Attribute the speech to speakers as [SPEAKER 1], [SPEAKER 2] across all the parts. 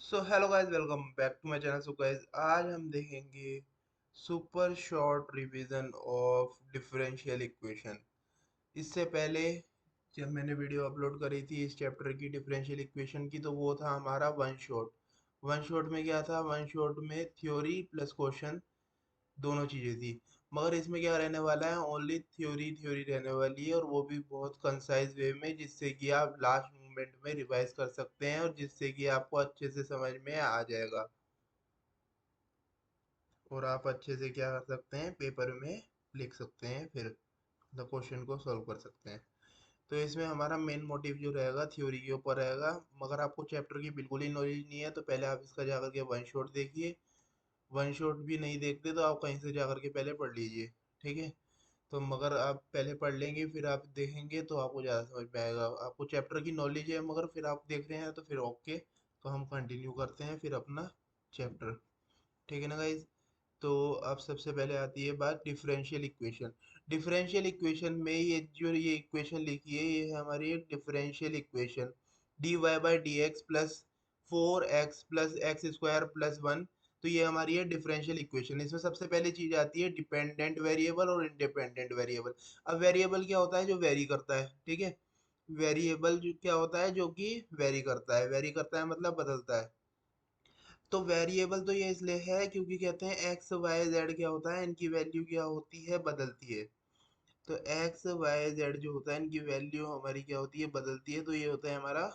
[SPEAKER 1] So hello guys, welcome back to my channel. So guys, आज हम देखेंगे super short revision of differential equation. इससे पहले जब मैंने वीडियो अपलोड करी थी इस चैप्टर की डिफरेंशियल इक्वेशन की, तो वो था हमारा वन शॉट। वन शॉट में क्या था? वन शॉट में थ्योरी प्लस क्वेश्चन दोनों चीजें थी। मगर इसमें क्या रहने वाला है? ओनली थ्योरी थ्योरी रहने वाली है, और वो भी बहुत कंसाइज वे में, जिससे कि आप लास्ट मोमेंट में रिवाइज कर सकते हैं और जिससे कि आपको अच्छे से समझ में आ जाएगा और आप अच्छे से क्या कर सकते हैं, पेपर में लिख सकते हैं, फिर द क्वेश्चन को सॉल्व कर सकते हैं। तो इसमें हमारा मेन मोटिव जो रहेगा थ्योरी के ऊपर रहेगा। मगर आपको चैप्टर की बिल्कुल ही नॉलेज नहीं है तो पहले आप इसका जाकर के वन शॉट देखिए। वन शॉट भी नहीं देखते तो आप कहीं से जाकर के पहले पढ़ लीजिए, ठीक है? तो मगर आप पहले पढ़ लेंगे फिर आप देखेंगे तो आपको ज़्यादा समझ में आएगा। आपको चैप्टर की नॉलेज है मगर फिर आप देख रहे हैं तो फिर ओके। तो हम कंटिन्यू करते हैं फिर अपना चैप्टर, ठीक है ना गाइज? तो अब सबसे पहले आती है बात डिफरेंशियल इक्वेशन। डिफरेंशियल इक्वेशन में ये इक्वेशन लिखी है, ये है हमारी एक differential equation. D Y by D x plus 4x plus x square plus 1। तो ये हमारी है डिफरेंशियल इक्वेशन। इसमें सबसे पहले चीज आती है डिपेंडेंट वेरिएबल और इंडिपेंडेंट वेरिएबल। अब वेरिएबल क्या होता है? जो वेरी करता है, ठीक है? वेरिएबल जो क्या होता है? जो कि वेरी करता है। वेरी करता है मतलब बदलता है। तो वेरिएबल तो ये इसलिए है क्योंकि कहते हैं एक्स वाई जेड क्या होता है, इनकी वैल्यू क्या होती है? बदलती है। तो एक्स वाई जेड जो होता है इनकी वैल्यू हमारी क्या होती है? बदलती है। तो ये होता है हमारा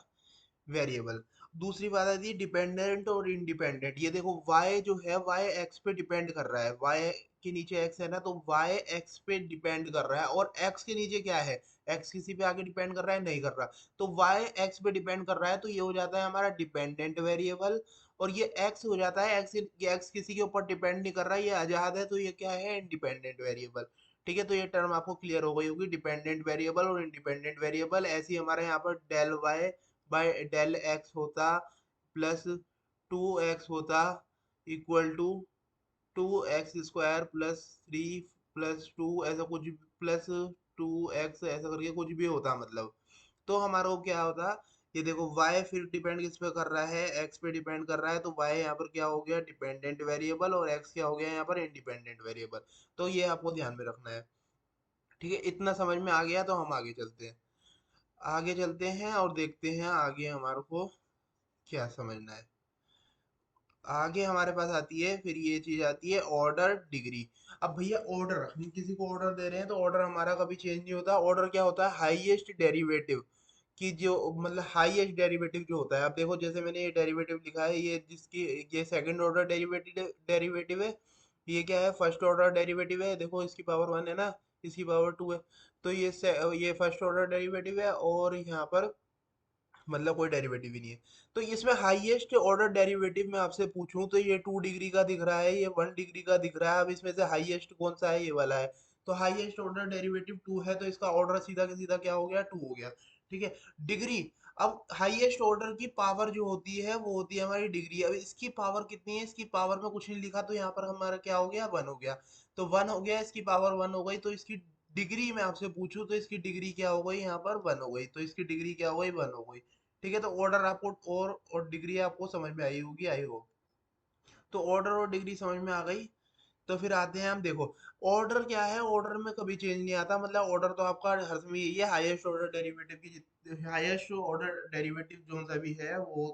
[SPEAKER 1] वेरिएबल। दूसरी बात आती है डिपेंडेंट और इंडिपेंडेंट। ये देखो y जो है y x पे डिपेंड कर रहा है। y के नीचे x है ना, तो y x पे डिपेंड कर रहा है। और x के नीचे क्या है? x किसी पे आके डिपेंड कर रहा है? नहीं कर रहा। तो y x पे डिपेंड कर रहा है तो ये हो जाता है हमारा डिपेंडेंट वेरिएबल। और ये x हो जाता है x किसी के ऊपर डिपेंड नहीं कर रहा है, ये आजाद है, तो ये क्या है? Independent variable. ठीक है, तो ये टर्म आपको क्लियर हो गई होगी, डिपेंडेंट वेरिएबल और इंडिपेंडेंट वेरिएबल। ऐसे ही हमारे यहाँ पर del y by del x होता प्लस 2x होता equal to 2x square plus 3 plus 2, ऐसा कुछ प्लस 2x ऐसा करके कुछ भी होता मतलब। तो हमारा को क्या होता? ये देखो y फिर डिपेंड किस पे कर रहा है? x पे डिपेंड कर रहा है, तो y यहाँ पर क्या हो गया? डिपेंडेंट वेरिएबल, और x क्या हो गया यहाँ पर? Independent variable. तो ये आपको ध्यान में रखना है, ठीक है? इतना समझ में आ गया तो हम आगे चलते हैं। आगे चलते हैं और देखते हैं आगे हमारे को क्या समझना है। आगे हमारे पास आती है फिर ये चीज आती है ऑर्डर डिग्री। अब भैया ऑर्डर, हम किसी को ऑर्डर दे रहे हैं तो ऑर्डर हमारा कभी चेंज नहीं होता। ऑर्डर क्या होता है? हाईएस्ट डेरिवेटिव की जो मतलब हाईएस्ट डेरिवेटिव जो होता है। अब देखो जैसे मैंने ये डेरिवेटिव लिखा है, ये जिसकी ये सेकंड ऑर्डर डेरिवेटिव डेरिवेटिव है। ये क्या है? फर्स्ट ऑर्डर डेरिवेटिव है। देखो इसकी पावर 1 है ना, इसकी पावर 2 है। तो ये फर्स्ट ऑर्डर डेरिवेटिव है और यहाँ पर मतलब कोई डेरिवेटिव ही नहीं है। तो इसमें हाईएस्ट ऑर्डर डेरिवेटिव मैं आपसे पूछूं तो ये 2 डिग्री का दिख रहा है, ये 1 डिग्री का दिख रहा है। अब इसमें से हाईएस्ट कौन सा है? ये वाला है। तो हाईएस्ट ऑर्डर डेरिवेटिव 2 है, तो इसका ऑर्डर सीधा का सीधा क्या हो गया? 2 हो गया, ठीक है? डिग्री। अब हाईएस्ट ऑर्डर की पावर जो होती है वो होती है हमारी डिग्री। अब इसकी पावर कितनी है? इसकी पावर में कुछ नहीं लिखा तो यहाँ पर हमारा क्या हो गया? 1 हो गया। तो 1 हो गया, इसकी पावर 1 हो गई, तो इसकी डिग्री मैं आपसे पूछूं तो इसकी डिग्री क्या हो गई? यहाँ पर 1 हो गई, तो इसकी डिग्री क्या हो गई? 1 हो गई। ठीक है, तो ऑर्डर आपको और डिग्री आपको समझ में आई होगी, आई हो। तो ऑर्डर और डिग्री समझ में आ गई। तो फिर आते हैं हम, देखो ऑर्डर क्या है? ऑर्डर में कभी चेंज नहीं आता। मतलब ऑर्डर तो आपका हर समय यही है, हाईएस्ट ऑर्डर डेरिवेटिव की हाईएस्ट ऑर्डर डेरिवेटिव जो सा भी है वो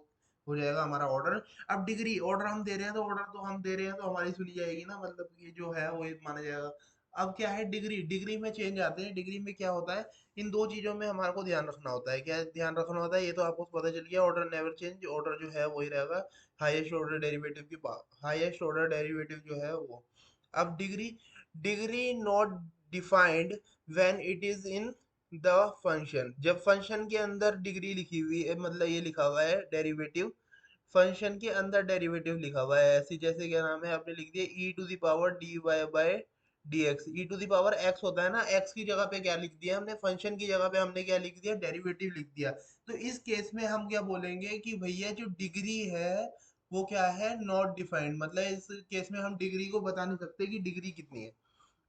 [SPEAKER 1] हो जाएगा हमारा ऑर्डर। अब डिग्री, ऑर्डर हम दे रहे हैं तो ऑर्डर तो हम दे रहे हैं तो हमारी सुनी जाएगी ना, मतलब ये जो है वो माना जाएगा। अब क्या है? डिग्री, डिग्री में चेंज आते हैं। डिग्री में क्या होता है? इन दो चीजों में हमारे को ध्यान रखना होता है। क्या ध्यान रखना होता है? ये तो आपको पता चल गया, ऑर्डर नेवर चेंज, ऑर्डर जो है वही रहेगा। हाईएस्ट ऑर्डर डेरिवेटिव की हाईएस्ट ऑर्डर डेरिवेटिव जो है वो। अब degree, degree not defined when it is in the function. जब फंक्शन के अंदर डिग्री लिखी हुई है, मतलब ये लिखा हुआ है डेरिवेटिव, फंक्शन के अंदर डेरिवेटिव लिखा हुआ है ऐसी, जैसे क्या नाम है, आपने लिख दिया e to the power d Y by D x. E to the power x होता है ना, एक्स की जगह पे क्या लिख दिया हमने? फंक्शन की जगह पे हमने क्या लिख दिया? डेरिवेटिव लिख दिया। तो इस केस में हम क्या बोलेंगे कि भैया जो डिग्री है वो क्या है? Not defined. मतलब इस केस में हम डिग्री को बता नहीं सकते कि डिग्री कितनी है,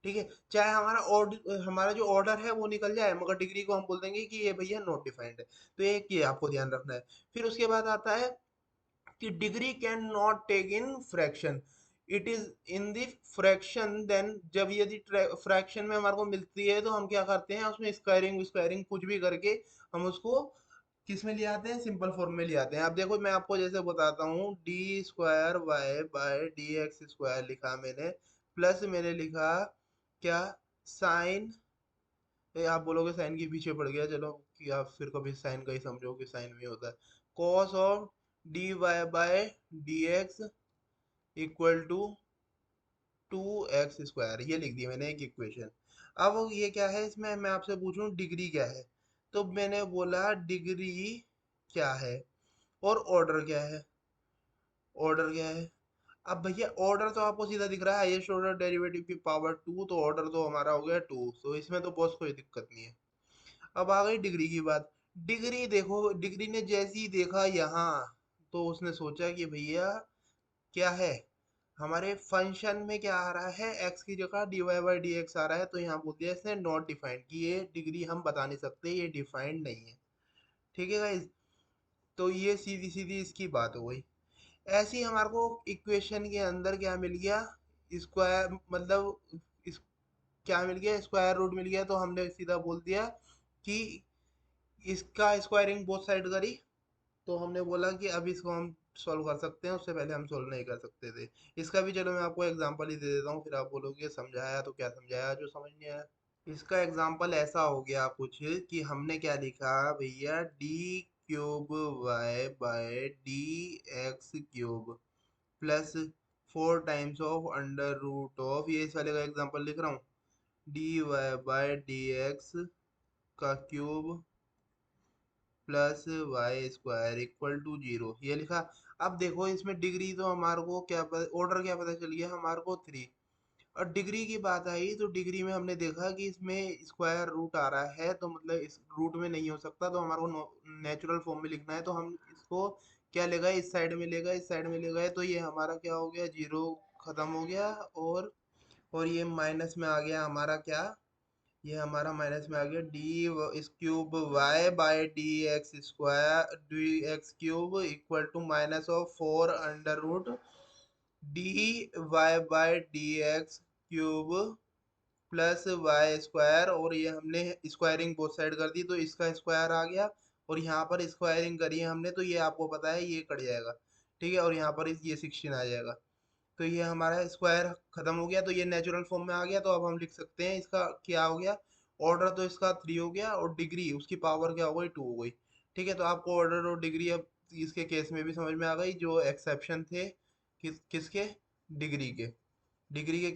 [SPEAKER 1] ठीक है? चाहे हमारा जो ऑर्डर है वो निकल जाए, मगर डिग्री को हम बोल देंगे कि ये भैया नॉट डिफाइंड है। तो ये आपको ध्यान रखना है। फिर उसके बाद आता है कि degree can not take in fraction, it is in the fraction. Then जब यदि फ्रैक्शन में हमारे को मिलती है तो हम क्या करते हैं, उसमें स्क्वायरिंग स्क्वायरिंग कुछ भी करके हम उसको किस में ले आते हैं, सिंपल फॉर्म में ले आते हैं। अब देखो मैं आपको जैसे बताता हूँ, d square y by D x square लिखा मैंने, प्लस मैंने लिखा क्या, साइन, आप बोलोगे साइन के पीछे पड़ गया, चलो कि आप फिर कभी साइन का ही समझो कि साइन में होता है, cos of d Y by D x equal to 2x square, ये लिख दी मैंने एक इक्वेशन। अब ये क्या है, इसमें मैं आपसे पूछूं डिग्री क्या है, तो मैंने बोला डिग्री क्या है और ऑर्डर क्या है, ऑर्डर क्या है। अब भैया ऑर्डर तो आपको सीधा दिख रहा है, हाईएस्ट ऑर्डर डेरिवेटिव की पावर 2, तो ऑर्डर तो हमारा हो गया 2, तो इसमें तो बॉस कोई दिक्कत नहीं है। अब आ गई डिग्री की बात। डिग्री देखो, डिग्री ने जैसे ही देखा यहाँ, तो उसने सोचा कि भैया क्या है, हमारे फंक्शन में क्या आ रहा है, x की जगह dy बाई डी एक्स आ रहा है, तो यहाँ बोल दिया इसने नॉट डिफाइंड, कि ये डिग्री हम बता नहीं सकते, ये डिफाइंड नहीं है। ठीक है गाइज, तो ये सीधी सीधी इसकी बात हो गई। ऐसे ही हमारे को इक्वेशन के अंदर क्या मिल गया, स्क्वायर मतलब इस क्या मिल गया, स्क्वायर रूट मिल गया, तो हमने सीधा बोल दिया कि इसका स्क्वायरिंग बोथ साइड करी, तो हमने बोला कि अब इसको हम सॉल्व कर सकते हैं, उससे पहले हम सॉल्व नहीं कर सकते थे। इसका भी चलो मैं आपको एग्जांपल ही दे देता हूँ, फिर आप बोलोगे समझाया तो क्या समझाया जो समझ नहीं आया। इसका एग्जांपल ऐसा हो गया कुछ कि हमने क्या लिखा भैया, d cube y by D x cube plus 4 times of under root of, ये इस वाले का एग्जांपल लिख रहा हूँ, d Y by D x का cube plus y square equal to 0, ये लिखा। अब देखो इसमें डिग्री तो हमारे को क्या ऑर्डर क्या पता चल गया हमारे को 3, और डिग्री की बात आई तो डिग्री में हमने देखा कि इसमें स्क्वायर रूट आ रहा है, तो मतलब इस रूट में नहीं हो सकता, तो हमारे को नेचुरल फॉर्म में लिखना है, तो हम इसको क्या ले गए, इस साइड में ले गए, इस साइड में ले गए, तो ये हमारा क्या हो गया, 0 खत्म हो गया, और ये माइनस में आ गया हमारा क्या, ये हमारा माइनस में आ गया डी इस cube y by D x square d x cube equal to minus of 4 under root d Y by D x cube plus y square, और ये हमने स्क्वायरिंग बोथ साइड कर दी, तो इसका स्क्वायर आ गया, और यहाँ पर स्क्वायरिंग करी है हमने, तो ये आपको पता है ये कट जाएगा। ठीक है, और यहाँ पर ये 16 आ जाएगा, तो ये हमारा स्क्वायर खत्म हो गया, तो ये नेचुरल फॉर्म में आ गया, तो अब हम लिख सकते हैं इसका क्या हो गया, ऑर्डर तो इसका 3 हो गया, और डिग्री उसकी पावर क्या हो गई, 2 हो गई। ठीक है, तो आपको ऑर्डर और डिग्री अब इसके केस में भी समझ में आ गई, जो एक्सेप्शन थे किसके, डिग्री के। डिग्री के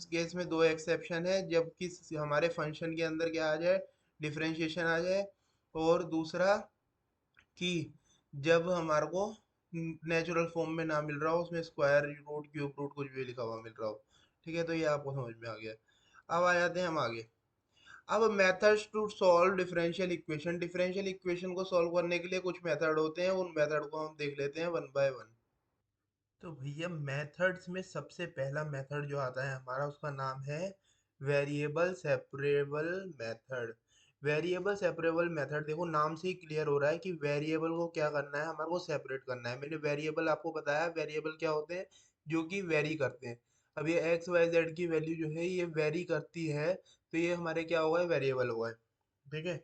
[SPEAKER 1] केस में दो एक्सेप्शन है, जब हमारे फंक्शन के अंदर क्या आ जाए, डिफरेंशिएशन आ जाए, और दूसरा कि जब हमारे को नेचुरल फॉर्म में ना मिल रहा हो, उसमें स्क्वायर रूट क्यूब रूट कुछ भी लिखा हुआ मिल रहा हो। ठीक है, तो ये आपको समझ में आ गया। अब आ जाते हैं हम आगे। अब methods to solve differential equation, differential equation को सॉल्व करने के लिए कुछ मेथड होते हैं, उन मेथड को हम देख लेते हैं वन बाय वन। तो भैया मेथड्स में सबसे पहला मेथड जो आता है हमारा, उसका नाम है variable separable method. Variable separable method, देखो नाम से ही क्लियर हो रहा है कि वेरिएबल को क्या करना है, हमारे को सेपरेट करना है। मैंने वेरिएबल आपको बताया, वेरिएबल क्या होते हैं, जो कि वेरी करते हैं। अब ये एक्स वाई जेड की वैल्यू जो है ये वेरी करती है, तो ये हमारे क्या होगा, वेरिएबल होगा। ठीक है,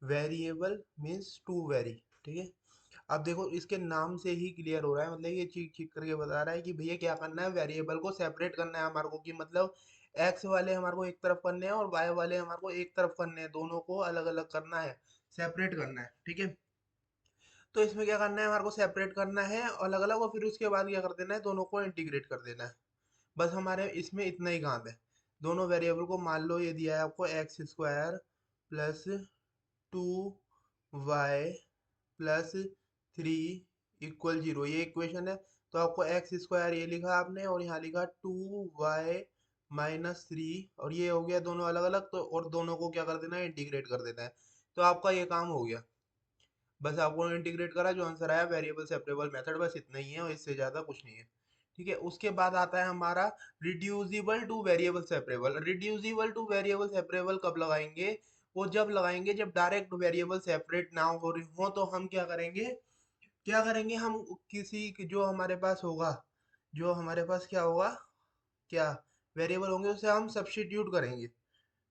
[SPEAKER 1] वेरिएबल मीन्स टू वेरी। ठीक है, अब देखो इसके नाम से ही क्लियर हो रहा है, मतलब ये चीज ठीक करके बता रहा है कि भैया क्या करना है, वेरिएबल को सेपरेट करना है हमारे को, कि मतलब एक्स वाले हमारे को एक तरफ करने हैं और वाई वाले हमारे को एक तरफ करने हैं, दोनों को अलग अलग करना है, सेपरेट करना है। ठीक है, तो इसमें क्या करना है, हमारे को सेपरेट करना है अलग अलग, और फिर उसके बाद क्या कर देना है, दोनों को इंटीग्रेट कर देना है। बस हमारे इसमें इतना ही काम है। दोनों वेरिएबल को मान लो, ये दिया है आपको x square plus 2 y plus 3 equal 0, ये इक्वेशन है। तो आपको एक्स स्क्वायर ये लिखा आपने, और यहाँ लिखा 2y-3, और ये हो गया दोनों अलग अलग, तो और दोनों को क्या कर देना है, इंटीग्रेट कर देना है। तो आपका ये काम हो गया, बस आपको इंटीग्रेट करा, जो आंसर आया वेरिएबल सेपरेबल मेथड, बस इतना ही है, और इससे ज़्यादा कुछ नहीं है। ठीक है, उसके बाद आता है हमारा reducible two variable separable. Reducible two variable separable कब लगाएंगे, वो जब लगाएंगे जब डायरेक्ट वेरिएबल सेपरेट ना हो रही हो, तो हम क्या करेंगे, क्या करेंगे हम, जो हमारे पास होगा, जो हमारे पास क्या होगा, क्या वेरिएबल होंगे उसे हम सब्स्टिट्यूट करेंगे,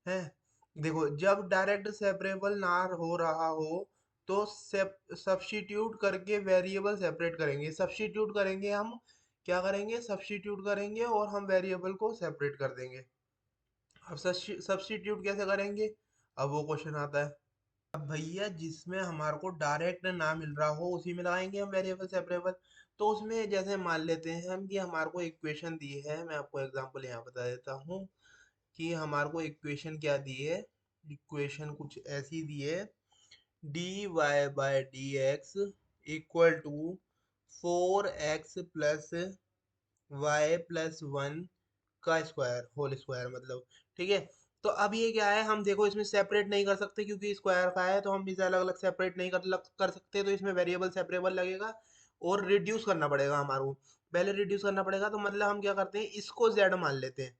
[SPEAKER 1] हैं। देखो जब डायरेक्ट सेपरेबल ना हो रहा हो तो सब्स्टिट्यूट करके वेरिएबल सेपरेट करेंगे, सब्स्टिट्यूट करेंगे हम, क्या करेंगे, सब्स्टिट्यूट करेंगे और हम वेरिएबल को सेपरेट कर देंगे। अब सब्स्टिट्यूट कैसे करेंगे, अब वो क्वेश्चन आता है। अब भैया जिसमें हमारे को डायरेक्ट ना मिल रहा हो उसी में लगाएंगे हम वेरिएबल सेपरेबल। तो उसमें जैसे मान लेते हैं हम कि हमारे को इक्वेशन दी है, मैं आपको एग्जांपल यहाँ बता देता हूँ कि हमारे को इक्वेशन क्या दी है। इक्वेशन कुछ ऐसी दी है, d Y by D x equal to 4x plus y plus one का स्क्वायर होल स्क्वायर मतलब, ठीक है। तो अब ये क्या है, हम देखो इसमें सेपरेट नहीं कर सकते क्योंकि स्क्वायर का है, तो हम इसे अलग अलग सेपरेट नहीं कर सकते, तो इसमें वेरिएबल सेपरेबल लगेगा और रिड्यूस करना पड़ेगा हमारे को। पहले रिड्यूस करना पड़ेगा, तो मतलब हम क्या करते हैं, इसको z मान लेते हैं,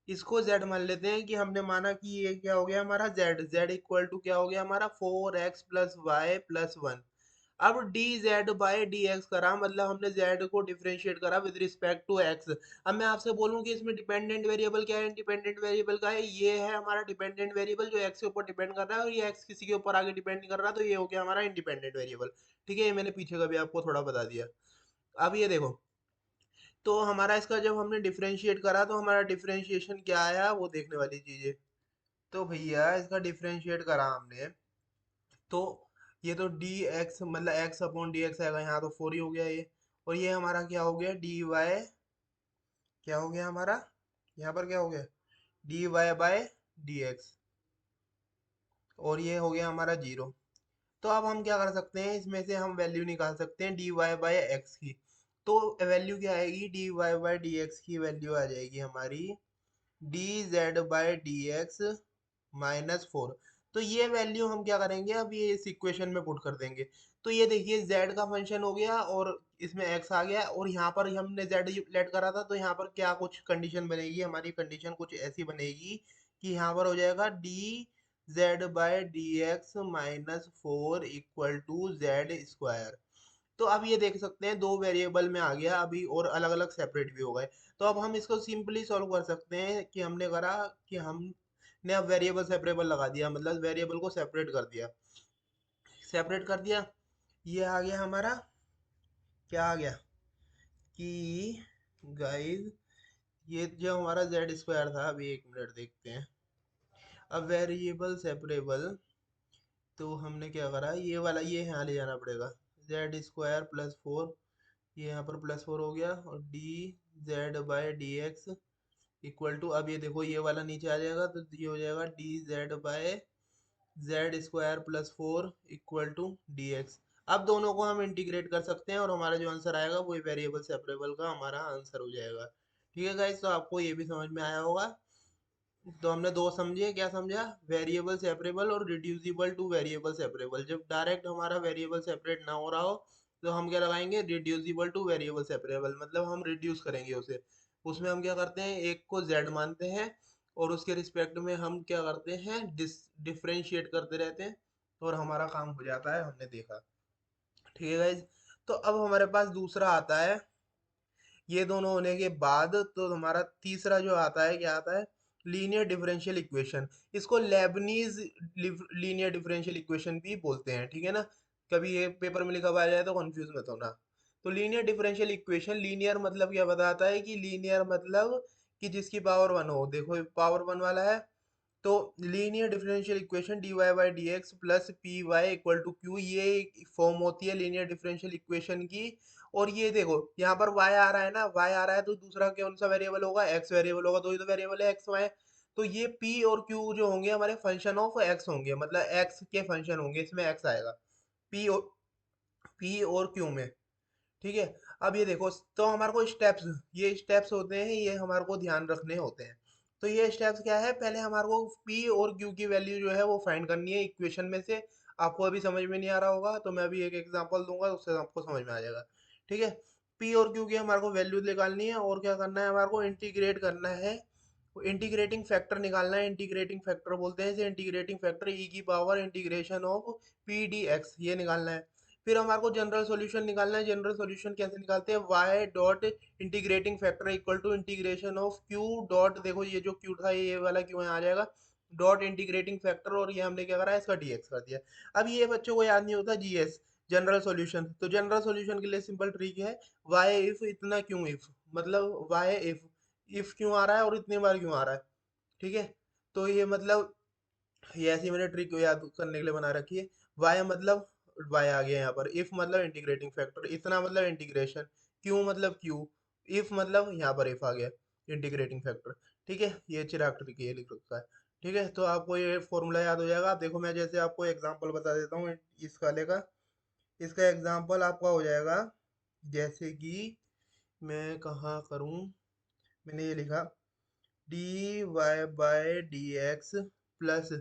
[SPEAKER 1] इसको z मान लेते हैं कि हमने माना कि ये क्या हो गया हमारा z इक्वल टू क्या हो गया हमारा 4x plus y plus one. अब d Z by D x करा, मतलब हमने जेड को डिफरेंशिएट करा विद रिस्पेक्ट टू एक्स। अब मैं आपसे बोलूं कि इसमें डिपेंडेंट वेरिएबल क्या है, इंडिपेंडेंट वेरिएबल का है, ये है हमारा डिपेंडेंट वेरिएबल जो एक्स के ऊपर डिपेंड कर रहा है, और ये एक्स किसी के ऊपर आगे डिपेंड नहीं कर रहा, तो ये हो गया हमारा इंडिपेंडेंट वेरिएबल। ठीक है, ये मैंने पीछे का भी आपको थोड़ा बता दिया। अब ये देखो, तो हमारा इसका जब हमने डिफरेंशिएट करा तो हमारा डिफरेंशिएशन क्या आया वो देखने वाली चीज है। तो भैया इसका डिफरेंशिएट करा हमने, तो ये तो डी एक्स मतलब एक्स अपॉन डी एक्स आएगा, यहाँ तो 4 ही हो गया ये। और ये हमारा क्या हो गया, डी वाई, क्या हो गया हमारा, यहाँ पर क्या हो गया, d Y by D x, और ये हो गया हमारा 0। तो अब हम क्या कर सकते हैं, इसमें से हम वैल्यू निकाल सकते हैं डी वाई बाई एक्स की। तो वैल्यू क्या आएगी, d Y by D x की वैल्यू आ जाएगी हमारी d Z by D x -4। तो ये वैल्यू हम क्या करेंगे, अब ये इस इक्वेशन में पुट कर देंगे। तो ये देखिए z का फंक्शन हो गया और इसमें x आ गया, और यहाँ पर हमने z लेट करा था, तो यहाँ पर क्या कुछ कंडीशन बनेगी, हमारी कंडीशन कुछ ऐसी बनेगी कि यहाँ पर हो जाएगा d Z by D x -4 equal to z square. तो अब ये देख सकते हैं दो वेरिएबल में आ गया अभी, और अलग अलग सेपरेट भी हो गए। तो अब हम इसको सिंपली सॉल्व कर सकते हैं कि हमने करा कि हमने अब वेरिएबल सेपरेबल लगा दिया, मतलब वेरिएबल को सेपरेट कर दिया, सेपरेट कर दिया। ये आ गया हमारा, क्या आ गया कि गाइस, ये जो हमारा जेड स्क्वायर था, अभी एक मिनट देखते हैं। अब वेरिएबल सेपरेबल, तो हमने क्या करा, ये वाला ये यहाँ ले जाना पड़ेगा, जेड स्क्वायर +4, ये यहाँ पर +4 हो गया, और d Z by D x equal to, अब ये देखो ये वाला नीचे आ जाएगा, तो ये हो जाएगा d z by z square +4 equal to d x. अब दोनों को हम इंटीग्रेट कर सकते हैं और हमारा जो आंसर आएगा वो वेरिएबल सेपरेबल का हमारा आंसर हो जाएगा। ठीक है गाइस, तो आपको ये भी समझ में आया होगा। तो हमने दो समझे, क्या समझा, वेरिएबल सेपरेबल और रिड्यूसिबल टू वेरिएबल सेपरेबल। जब डायरेक्ट हमारा वेरिएबल सेपरेट ना हो रहा हो तो हम क्या लगाएंगे, रिड्यूसिबल टू वेरिएबल सेपरेबल, मतलब हम रिड्यूस करेंगे उसे। उसमें हम क्या करते हैं, एक को z मानते हैं और उसके रिस्पेक्ट में हम क्या करते हैं, डिफरेंशिएट करते रहते हैं, और हमारा काम हो जाता है, हमने देखा। ठीक है गाइज, तो अब हमारे पास दूसरा आता है, ये दोनों होने के बाद तो हमारा तीसरा जो आता है, क्या आता है, लीनियर डिफरेंशियल इक्वेशन। इसको लेबनीज लीनियर डिफरेंशियल इक्वेशन भी बोलते हैं, ठीक है ना। कभी ये पेपर में लिखा हुआ आ जाए तो कंफ्यूज मत होना। तो लीनियर डिफरेंशियल इक्वेशन, लीनियर मतलब क्या बताता है, कि लीनियर मतलब कि जिसकी पावर 1 हो, देखो पावर 1 वाला है। तो linear differential equation d Y by D x plus P Y equal to q, ये फॉर्म होती है लीनियर डिफरेंशियल इक्वेशन की। और ये देखो यहाँ पर y आ रहा है ना, y आ रहा है, तो दूसरा कौन सा वेरिएबल होगा, x वेरिएबल होगा, तो ये तो वेरिएबल है एक्स वाई। तो ये p और q जो होंगे हमारे फंक्शन ऑफ x होंगे, मतलब x के फंक्शन होंगे, इसमें x आएगा p और q में। ठीक है, अब ये देखो, तो हमारे को स्टेप्स, ये स्टेप्स होते हैं, ये हमारे को ध्यान रखने होते हैं। तो ये स्टेप्स क्या है, पहले हमारे को p और q की वैल्यू जो है वो फाइंड करनी है इक्वेशन में से। आपको अभी समझ में नहीं आ रहा होगा तो मैं अभी एक एग्जांपल दूंगा, उससे आपको समझ में आ जाएगा। ठीक है, p और q की हमारे को वैल्यू निकालनी है, और क्या करना है, हमारे को इंटीग्रेट करना है, इंटीग्रेटिंग फैक्टर निकालना है। इंटीग्रेटिंग फैक्टर बोलते हैं इसे, इंटीग्रेटिंग फैक्टर e की power integration of P D x, ये निकालना है। फिर हमारे को जनरल सॉल्यूशन निकालना है। जनरल सॉल्यूशन कैसे निकालते हैं, y dot integrating factor equal to integration of q dot, देखो ये जो q था ये वाला q यहाँ आ जाएगा, डॉट इंटीग्रेटिंग फैक्टर, और ये हमने क्या करा है इसका dx कर दिया। अब ये बच्चों को याद नहीं होता जीएस, जनरल सॉल्यूशन। तो जनरल सॉल्यूशन के लिए सिंपल ट्रिक है, y इफ इतना क्यों इफ, मतलब y इफ क्यों आ रहा है और इतनी बार क्यों आ रहा है, ठीक है। तो ये मतलब ये ऐसी मैंने ट्रिक याद करने के लिए बना रखी है। वाई मतलब वाई आ गया यहाँ पर, इफ मतलब इंटीग्रेटिंग फैक्टर, इतना मतलब इंटीग्रेशन, क्यू मतलब क्यू, इफ मतलब यहाँ पर इफ आ गया इंटीग्रेटिंग फैक्टर, ठीक है। ये चिराग ट्रिक ये लिख रखा है, ठीक है। तो आपको ये फॉर्मूला याद हो जाएगा। आप देखो मैं जैसे आपको एग्जांपल बता देता हूँ इस वाले का। इसका एग्जांपल आपका हो जाएगा जैसे कि, मैं कहाँ करूँ, मैंने ये लिखा d Y by D x plus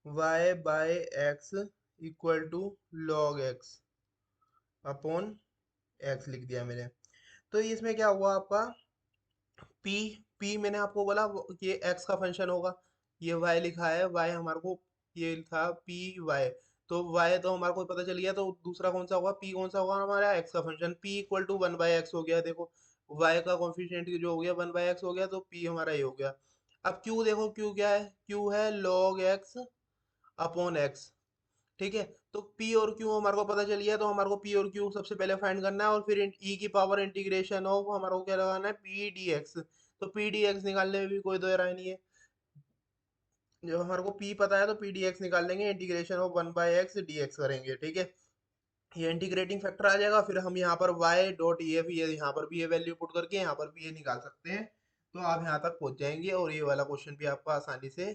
[SPEAKER 1] y by x equal to log x upon x लिख दिया मैंने। तो इसमें क्या हुआ आपका, p p मैंने आपको बोला ये x का फंक्शन होगा, ये y लिखा है, y हमारे को ये था p y, तो y तो हमारे को पता चल गया, तो दूसरा कौन सा होगा, p कौन सा होगा हमारा x का function, p equal to 1/x हो गया। देखो y का कोफिशिएंट जो हो गया 1/x हो गया, तो p हमारा ये हो गया। अब q देखो, q क्या है, q है log x अपॉन x, ठीक है। तो P और Q हमारे को पता चल गया, तो हमारे को P और Q सबसे पहले फाइंड करना है, और फिर e की पावर इंटीग्रेशन ऑफ हमारे को क्या लगाना है P dx। तो P dx निकालने में भी कोई दो राय नहीं है, जब हमारे को P पता है तो P dx निकाल लेंगे, इंटीग्रेशन ऑफ 1/x dx करेंगे, ठीक है। ये इंटीग्रेटिंग फैक्टर आ जाएगा, फिर हम यहाँ पर y डॉट ई एफ, ये यहाँ पर भी ये वैल्यू पुट करके यहाँ पर भी ये निकाल सकते हैं। तो आप यहाँ तक पहुंच जाएंगे और ये वाला क्वेश्चन भी आपका आसानी से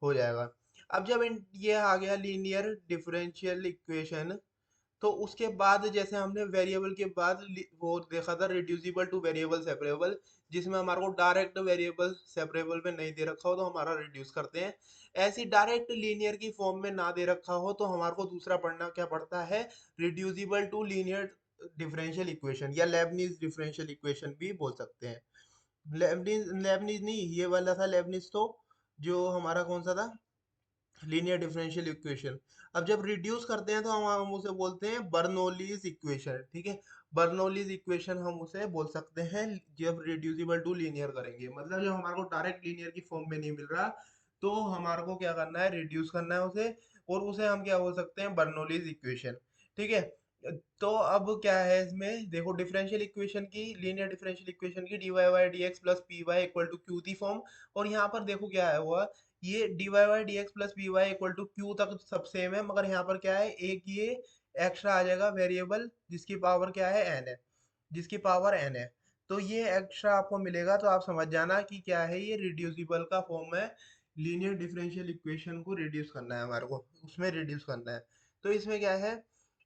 [SPEAKER 1] हो जाएगा। अब जब ये आ गया लीनियर डिफरेंशियल इक्वेशन, तो उसके बाद जैसे हमने वेरिएबल के बाद वो देखा था रिड्यूसिबल टू वेरिएबल सेपरेबल, जिसमें हमारे को डायरेक्ट वेरिएबल सेपरेबल में नहीं दे रखा हो तो हमारा रिड्यूस करते हैं। ऐसी डायरेक्ट लीनियर की फॉर्म में ना दे रखा हो तो हमारे को दूसरा पढ़ना क्या पड़ता है, reducible to linear differential equation, या लेबनीज डिफरेंशियल इक्वेशन भी बोल सकते हैं। लेबनीज लेबनीज नहीं, ये वाला था लेबनीज, तो जो हमारा कौन सा था, लीनियर डिफरेंशियल इक्वेशन। अब जब रिड्यूस करते हैं तो हम उसे बोलते हैं बर्नौलीज इक्वेशन, ठीक है। बर्नौलीज इक्वेशन हम उसे बोल सकते हैं जब रिड्यूसिबल टू लीनियर करेंगे, मतलब जब हमारे को डायरेक्ट लीनियर की फॉर्म में नहीं मिल रहा, तो हमारे को क्या करना है, रिड्यूस करना है उसे, और उसे हम क्या बोल सकते हैं, बर्नौलीज इक्वेशन, ठीक है। तो अब क्या है इसमें देखो, डिफरेंशियल इक्वेशन की, लीनियर डिफरेंशियल इक्वेशन की d Y by D x plus P Y equal to q थी फॉर्म, और यहाँ पर देखो क्या है हुआ, ये d Y by D x plus P Y equal to q तक सब सेम है, मगर यहाँ पर क्या है, एक ये एक्स्ट्रा आ जाएगा वेरिएबल जिसकी पावर क्या है, एन है, जिसकी पावर एन है। तो ये एक्स्ट्रा आपको मिलेगा, तो आप समझ जाना कि क्या है, ये रिड्यूसिबल का फॉर्म है। लीनियर डिफरेंशियल इक्वेशन को रिड्यूस करना है हमारे को, उसमें रिड्यूस करना है। तो इसमें क्या है,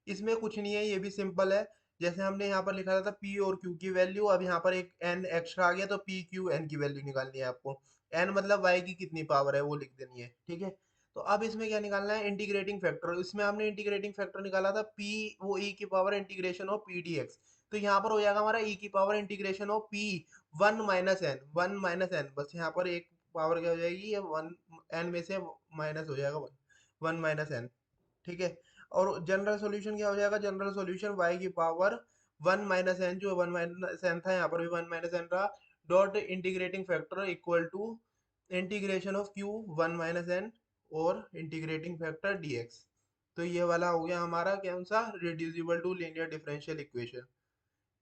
[SPEAKER 1] इसमें कुछ नहीं है, ये भी सिंपल है। जैसे हमने यहाँ पर लिखा था P और Q की वैल्यू, अब यहाँ पर एक n एक्स्ट्रा आ गया, तो P Q n की वैल्यू निकालनी है आपको। n मतलब y की कितनी पावर है वो लिख देनी है, ठीक है। तो अब इसमें क्या निकालना है, इंटीग्रेटिंग फैक्टर। इसमें हमने इंटीग्रेटिंग फैक्टर निकाला था P, वो e की power integration of P dx। तो यहाँ पर हो जाएगा हमारा e की power integration of P 1 - n, बस यहाँ पर एक पावर क्या हो जाएगी, ये 1 n में से माइनस हो जाएगा 1 - n, ठीक है। और जनरल सॉल्यूशन क्या हो जाएगा, जनरल सॉल्यूशन y की पावर 1 - n, जो 1 - n था यहाँ पर भी 1 - n रहा, dot integrating factor equal to integration of q 1 - n और इंटीग्रेटिंग फैक्टर dx। तो ये वाला हो गया हमारा कौन सा, reducible to linear differential equation.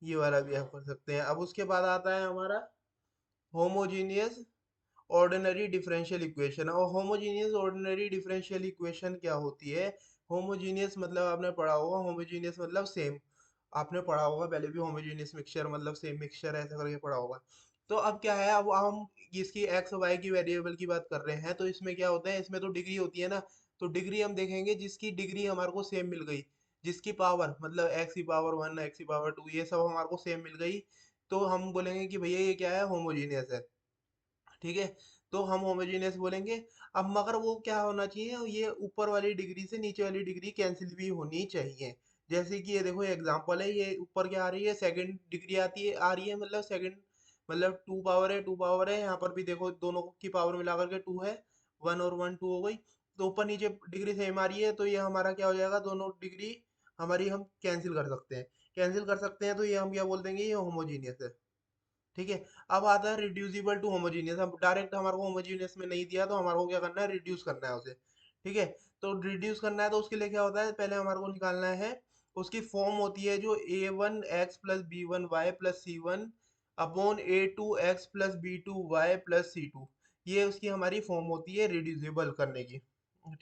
[SPEAKER 1] ये वाला भी आप कर सकते हैं। अब उसके बाद आता है हमारा होमोजीनियस ऑर्डिनरी डिफरेंशियल इक्वेशन। और होमोजीनियस ऑर्डिनरी डिफरेंशियल इक्वेशन क्या होती है, होमोजीनियस मतलब आपने पढ़ा होगा, होमोजीनियस मतलब सेम, आपने पढ़ा होगा पहले भी, होमोजीनियस मिक्सचर मतलब सेम मिक्सचर, ऐसा करके पढ़ा होगा। तो अब क्या है, अब हम इसकी एक्स वाई की वेरिएबल की बात कर रहे हैं, तो इसमें क्या होता है, इसमें तो डिग्री होती है ना। तो डिग्री हम देखेंगे जिसकी डिग्री हमारे को सेम मिल गई, जिसकी पावर मतलब x⁻1 x⁻2 ये सब हमारे को सेम मिल गई, तो हम बोलेंगे कि भैया ये क्या है, होमोजीनियस है, ठीक है। तो हम होमोजेनियस बोलेंगे। अब मगर वो क्या होना चाहिए, ये ऊपर वाली डिग्री से नीचे वाली डिग्री कैंसिल भी होनी चाहिए। जैसे कि ये देखो एग्जांपल है, ये ऊपर क्या आ रही है, सेकंड डिग्री आती है, आ रही है, मतलब सेकंड मतलब 2 पावर है, 2 पावर है, यहाँ पर भी देखो दोनों की पावर मिलाकर के 2 है, 1 और 1 2 हो गई। तो ऊपर नीचे डिग्री सेम आ रही है, तो ये हमारा क्या हो जाएगा, दोनों डिग्री हमारी हम कैंसिल कर सकते हैं। कैंसिल कर सकते हैं तो ये हम क्या बोल देंगे, ये होमोजीनियस है। ठीक है। अब आता है रिड्यूसिबल टू होमोजीनियस। अब डायरेक्ट हमारे को होमोजीनियस में नहीं दिया तो हमारे को क्या करना है, रिड्यूस करना है उसे। ठीक है। तो रिड्यूस करना है तो उसके लिए क्या होता है, पहले हमारे को निकालना है, उसकी फॉर्म होती है जो a1x plus b1y plus c1 upon a2x plus b2y plus c2। ये उसकी हमारी फॉर्म होती है रिड्यूसिबल करने की।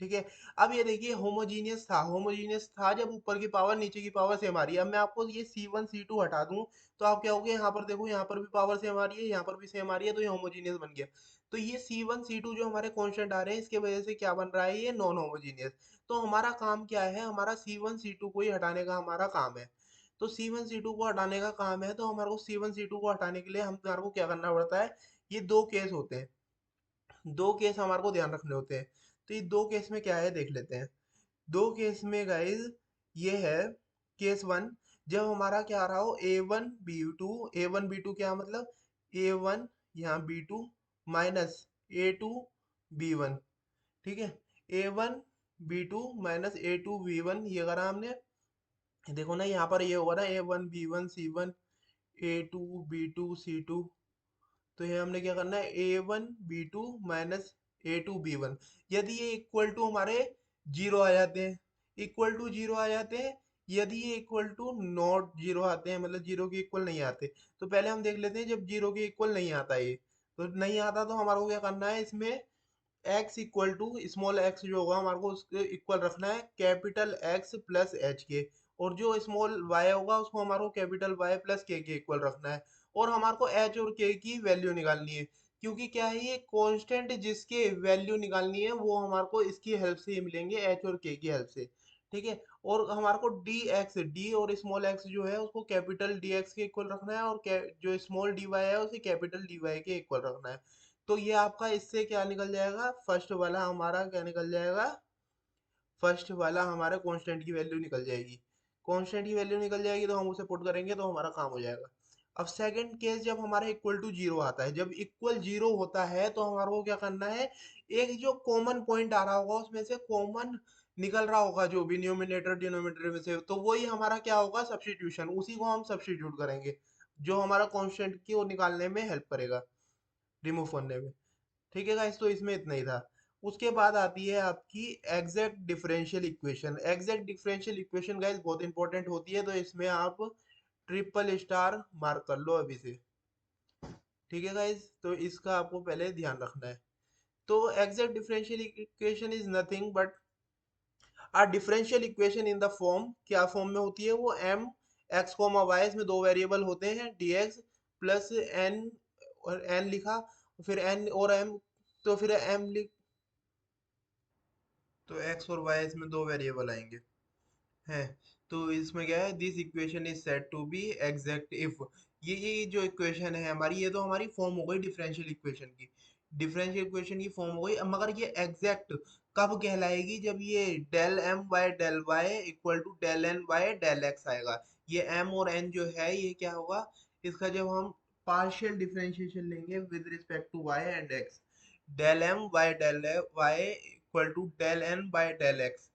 [SPEAKER 1] ठीक है। अब ये देखिए होमोजीनियस था, होमोजीनियस था जब ऊपर की पावर नीचे की पावर सेम आ रही है। अब मैं आपको ये C1 C2 हटा दूं तो आप क्या होगे, यहाँ पर देखो, यहाँ पर भी पावर सेम आ रही है, यहाँ पर भी सेम आ रही है, तो ये होमोजीनियस बन गया। तो ये C1 C2 जो हमारे कांस्टेंट आ रहे हैं, इसके वजह से क्या बन रहा है, ये नॉन होमोजीनियस। तो हमारा काम क्या है, हमारा C1 C2 को ही हटाने का हमारा काम है। तो C1 C2 को हटाने का काम है, तो हमारे को C1 C2 को हटाने के लिए हमारे को क्या करना पड़ता है, ये दो केस होते हैं, दो केस हमारे को ध्यान रखने होते हैं। तो ये दो केस में क्या है देख लेते हैं। दो केस में गाइज ये है, केस वन, जब हमारा क्या आ रहा हो, a1 b2, a1 b2 क्या मतलब, a1 यहाँ b2 माइनस a2 b1। ठीक है। a1 b2 minus a2 b1, ये करा हमने। देखो ना यहाँ पर ये होगा ना, a1 b1 c1 a2 b2 c2। तो ये हमने क्या करना है, a1 b2 minus a2 b1। यदि ये इक्वल टू हमारे जीरो आ जाते हैं, इक्वल टू जीरो आ जाते हैं, यदि ये इक्वल टू नॉट जीरो आते हैं, मतलब जीरो के इक्वल नहीं आते, तो पहले हम देख लेते हैं जब जीरो के इक्वल नहीं आता ये, तो नहीं आता तो हमारे को क्या करना है, इसमें x equal to small x जो होगा हमारे को उसके इक्वल रखना है कैपिटल एक्स प्लस एच के, और जो स्मॉल वाई होगा उसको हमारे को कैपिटल वाई प्लस के इक्वल रखना है। और हमारे को एच और के की वैल्यू निकालनी है, क्योंकि क्या है, ये कांस्टेंट जिसके वैल्यू निकालनी है वो हमारे को इसकी हेल्प से ही मिलेंगे, एच और के की हेल्प से। ठीक है। और हमारे को डी एक्स, डी और स्मॉल एक्स जो है उसको कैपिटल डी एक्स के इक्वल रखना है, और जो स्मॉल डी वाई है उसे कैपिटल डी वाई के इक्वल रखना है। तो ये आपका इससे क्या निकल जाएगा, फर्स्ट वाला हमारा क्या निकल जाएगा, फर्स्ट वाला हमारा कांस्टेंट की वैल्यू निकल जाएगी। कांस्टेंट की वैल्यू निकल जाएगी तो हम उसे पुट करेंगे तो हमारा काम हो जाएगा। अब सेकंड केस जब हमारा इक्वल टू जीरो आता है, जब इक्वल जीरो होता है तो हमारे को क्या करना है, एक जो कॉमन पॉइंट आ रहा होगा उसमें से कॉमन निकल रहा होगा जो भी न्यूमिनेटर डिनोमिनेटर में से, तो वही हमारा क्या होगा, सब्स्टिट्यूशन, उसी को हम सब्स्टिट्यूट करेंगे, जो हमारा कांस्टेंट की वो निकालने में हेल्प करेगा, रिमूव करने में। ठीक है गाइस, तो इसमें इतना ही था। उसके बाद आती है आपकी exact differential equation. Exact differential equation guys बहुत इंपॉर्टेंट होती है, तो इसमें आप ट्रिपल स्टार मार्क कर लो अभी से। ठीक है गाइस, तो इसका आपको पहले ध्यान रखना है। तो exact differential equation is nothing but a differential equation in the form, क्या फॉर्म में होती है वो, एम एक्स कोमा वाई, इसमें दो वेरिएबल होते हैं, डी एक्स प्लस एन, और एन लिखा, फिर एन और एम, तो फिर एम लिख, तो एक्स और वाई इसमें दो वेरिएबल आएंगे हैं। तो इसमें क्या है, this equation is said to be exact if, ये जो इक्वेशन है हमारी, ये तो हमारी फॉर्म हो गई डिफरेंशियल इक्वेशन की, डिफरेंशियल इक्वेशन की फॉर्म हो गई। अब मगर ये एग्जैक्ट कब कहलाएगी, जब ये del m by del y equal to del n by del x आएगा। ये एम और एन जो है ये क्या होगा, इसका जब हम पार्शियल डिफरेंशिएशन लेंगे with respect to y and x, del m by del y equal to del n by del x,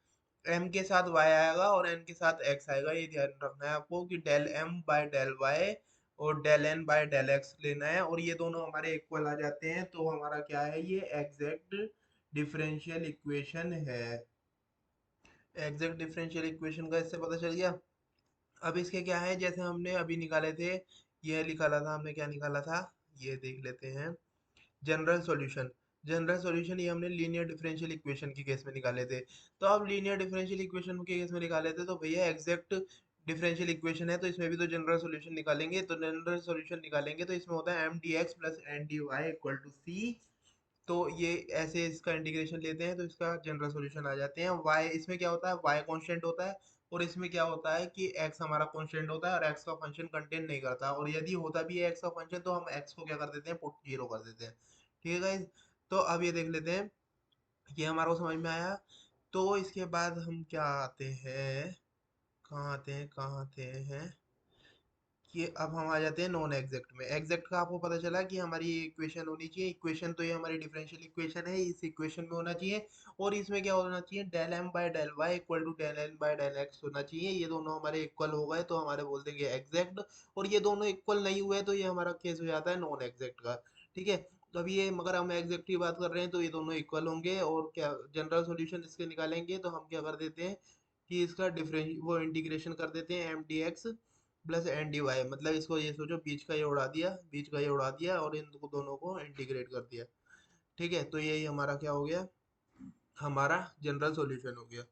[SPEAKER 1] m के साथ y आएगा और n के साथ x आएगा, ये ध्यान रखना है आपको कि del m by del y और del n by del x लेना है, और ये दोनों हमारे इक्वल आ जाते हैं तो हमारा क्या है, ये एग्जैक्ट डिफरेंशियल इक्वेशन है। एग्जैक्ट डिफरेंशियल इक्वेशन का इससे पता चल गया। अब इसके क्या है, जैसे हमने अभी निकाले थे, ये निकाला था हमने, क्या निकाला था, ये देख लेते हैं। जनरल सॉल्यूशन, जनरल सॉल्यूशन ये हमने लीनियर डिफरेंशियल इक्वेशन के केस में निकाले थे। तो अब लीनियर डिफरेंशियल इक्वेशन के केस में निकाले थे तो भैया एग्जैक्ट डिफरेंशियल इक्वेशन है तो इसमें भी तो जनरल सॉल्यूशन निकालेंगे, तो जनरल सॉल्यूशन निकालेंगे तो इसमें होता है m d x plus n d Y equal to c. तो ये ऐसे इसका इंटीग्रेशन लेते हैं तो इसका जनरल सॉल्यूशन आ जाते हैं। y इसमें क्या होता है, y कांस्टेंट होता है, और इसमें क्या होता है कि x हमारा कांस्टेंट होता है और x का फंक्शन कंटेन नहीं करता, और यदि होता भी है x का फंक्शन तो हम x को क्या कर देते हैं, पुट जीरो कर देते हैं। ठीक है गाइज, तो अब ये देख लेते हैं, ये हमारा को समझ में आया। तो इसके बाद हम क्या आते हैं, कहाँ आते हैं, कहाँ आते हैं, ये अब हम आ जाते हैं नॉन एग्जैक्ट में। एग्जैक्ट का आपको पता चला कि हमारी ये इक्वेशन होनी चाहिए। इक्वेशन तो ये हमारी डिफरेंशियल इक्वेशन है, इस इक्वेशन में होना चाहिए। और इसमें क्या होना चाहिए, del m by del y equal to del n by del x होना चाहिए। ये दोनों हमारे इक्वल हो गए तो हमारे बोल देंगे एग्जैक्ट। और ये दोनों इक्वल नहीं हुए तो ये हमारा केस हो जाता है नॉन एग्जैक्ट का। ठीक है, तो अभी ये मगर हम एग्जैक्ट की बात कर रहे हैं तो ये दोनों इक्वल होंगे। और क्या जनरल सॉल्यूशन इसके निकालेंगे तो हम क्या कर देते हैं कि इसका डिफरेंस वो इंटीग्रेशन कर देते हैं m d x plus n d y. मतलब इसको ये सोचो बीच का ये उड़ा दिया, बीच का ये उड़ा दिया और इन दोनों को इंटीग्रेट कर दिया। ठीक है, तो यही हमारा क्या हो गया, हमारा जनरल सॉल्यूशन हो गया।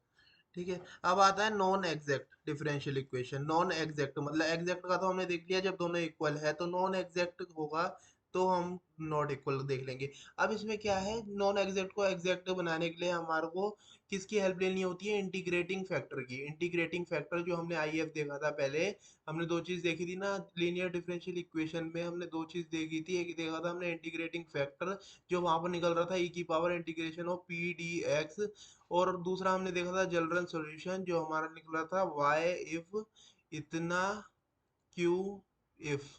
[SPEAKER 1] ठीक है, अब आता है non exact differential equation. Non exact मतलब एग्जैक्ट का तो हमने देख लिया जब दोनों इक्वल है, तो नॉन एग्जैक्ट होगा तो हम नॉट इक्वल देख लेंगे। अब इसमें क्या है, नॉन एग्जैक्ट को एग्जैक्ट बनाने के लिए हमारे को किसकी हेल्प लेनी होती है, इंटीग्रेटिंग फैक्टर की। इंटीग्रेटिंग फैक्टर जो हमने आई एफ देखा था पहले, हमने दो चीज देखी थी ना लीनियर डिफरेंशियल इक्वेशन में, हमने दो चीज देखी थी। एक देखा था हमने इंटीग्रेटिंग फैक्टर जो वहां पर निकल रहा था ई की power integration of P D x. और दूसरा हमने देखा था जनरल सॉल्यूशन जो हमारा निकला था y इफ इतना q इफ।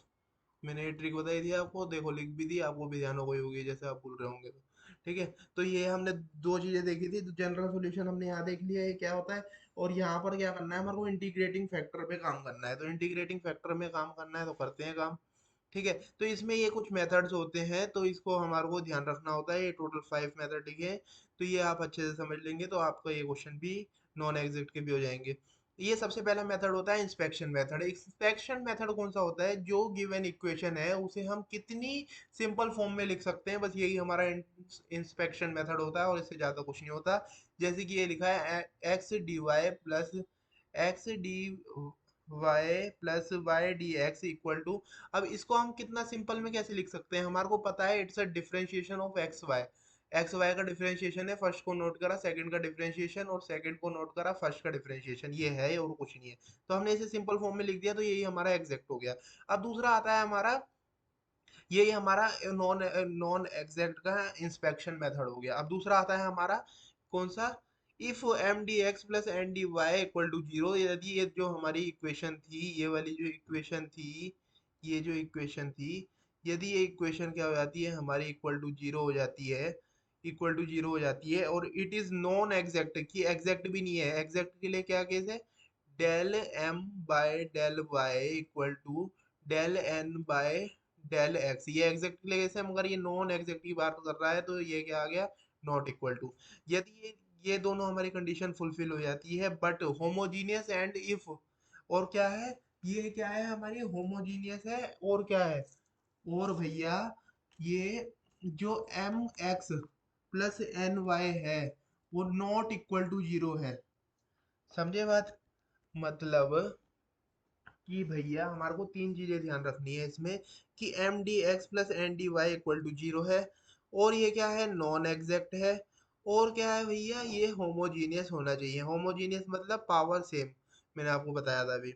[SPEAKER 1] मैंने ये ट्रिक बताई थी आपको, देखो लिख भी दी, आपको भी ध्यान हो गई होगी जैसे आप भूल रहे होंगे तो। ठीक है, तो ये हमने दो चीजें देखी थी। तो जनरल सॉल्यूशन हमने यहाँ देख लिया ये क्या होता है। और यहाँ पर क्या करना है, हमारे को इंटीग्रेटिंग फैक्टर पे काम करना है। तो इंटीग्रेटिंग फैक्टर में काम करना है तो करते हैं काम। ठीक है, तो इसमें ये कुछ मेथड्स होते हैं तो इसको हमारे को ध्यान रखना होता है। ये टोटल 5 मेथड है, तो ये आप अच्छे से समझ लेंगे तो आपका ये क्वेश्चन भी नॉन एग्जिट के भी हो जाएंगे। ये सबसे पहला मेथड होता है इंस्पेक्शन मेथड। इंस्पेक्शन मेथड कौन सा होता है, जो गिवन इक्वेशन है उसे हम कितनी सिंपल फॉर्म में लिख सकते हैं, बस यही हमारा इंस्पेक्शन मेथड होता है और इससे ज्यादा कुछ नहीं होता। जैसे कि ये लिखा है x D y plus x D y plus y d x equal to. अब इसको हम कितना सिंपल में कैसे लिख सकते हैं, हमारे को पता है it's a differentiation of x y. X y का डिफरेंशिएशन है, फर्स्ट को नोट करा सेकंड का डिफरेंशिएशन और सेकंड को नोट करा फर्स्ट का डिफरेंशिएशन, ये है और कुछ नहीं है। तो हमने इसे सिंपल फॉर्म में लिख दिया तो यही हमारा एग्जैक्ट हो गया। अब दूसरा आता है हमारा, यही हमारा नॉन नॉन एग्जैक्ट का इंस्पेक्शन मेथड हो गया। अब दूसरा आता है हमारा कौन सा, if m d x plus n d Y equal to zero. यदि ये जो हमारी इक्वेशन थी, ये वाली जो इक्वेशन थी, ये जो इक्वेशन थी, यदि ये इक्वेशन क्या हो जाती है हमारी इक्वल टू जीरो हो जाती है, इक्वल टू जीरो हो जाती है और इट इज नॉन एग्जैक्ट, की एग्जैक्ट भी नहीं है। एग्जैक्ट के लिए क्या केस है, del m by del y equal to del n by del x. ये एग्जैक्ट के लिए कैसे, मगर ये नॉन एग्जैक्ट की बात कर रहा है तो ये क्या आ गया, नॉट इक्वल टू। यदि ये दोनों हमारी कंडीशन फुलफिल हो जाती है बट होमोजीनियस एंड इफ, और क्या है, ये क्या है हमारी होमोजीनियस है और क्या है, और भैया ये जो m x plus n y है वो नॉट इक्वल टू जीरो है। समझे बात, मतलब कि भैया हमारे को तीन चीजें ध्यान रखनी है इसमें, कि m d x plus n d Y equal to zero है, और ये क्या है, नॉन एग्जैक्ट है, और क्या है भैया, ये होमोजीनियस होना चाहिए। होमोजीनियस मतलब पावर सेम, मैंने आपको बताया था अभी।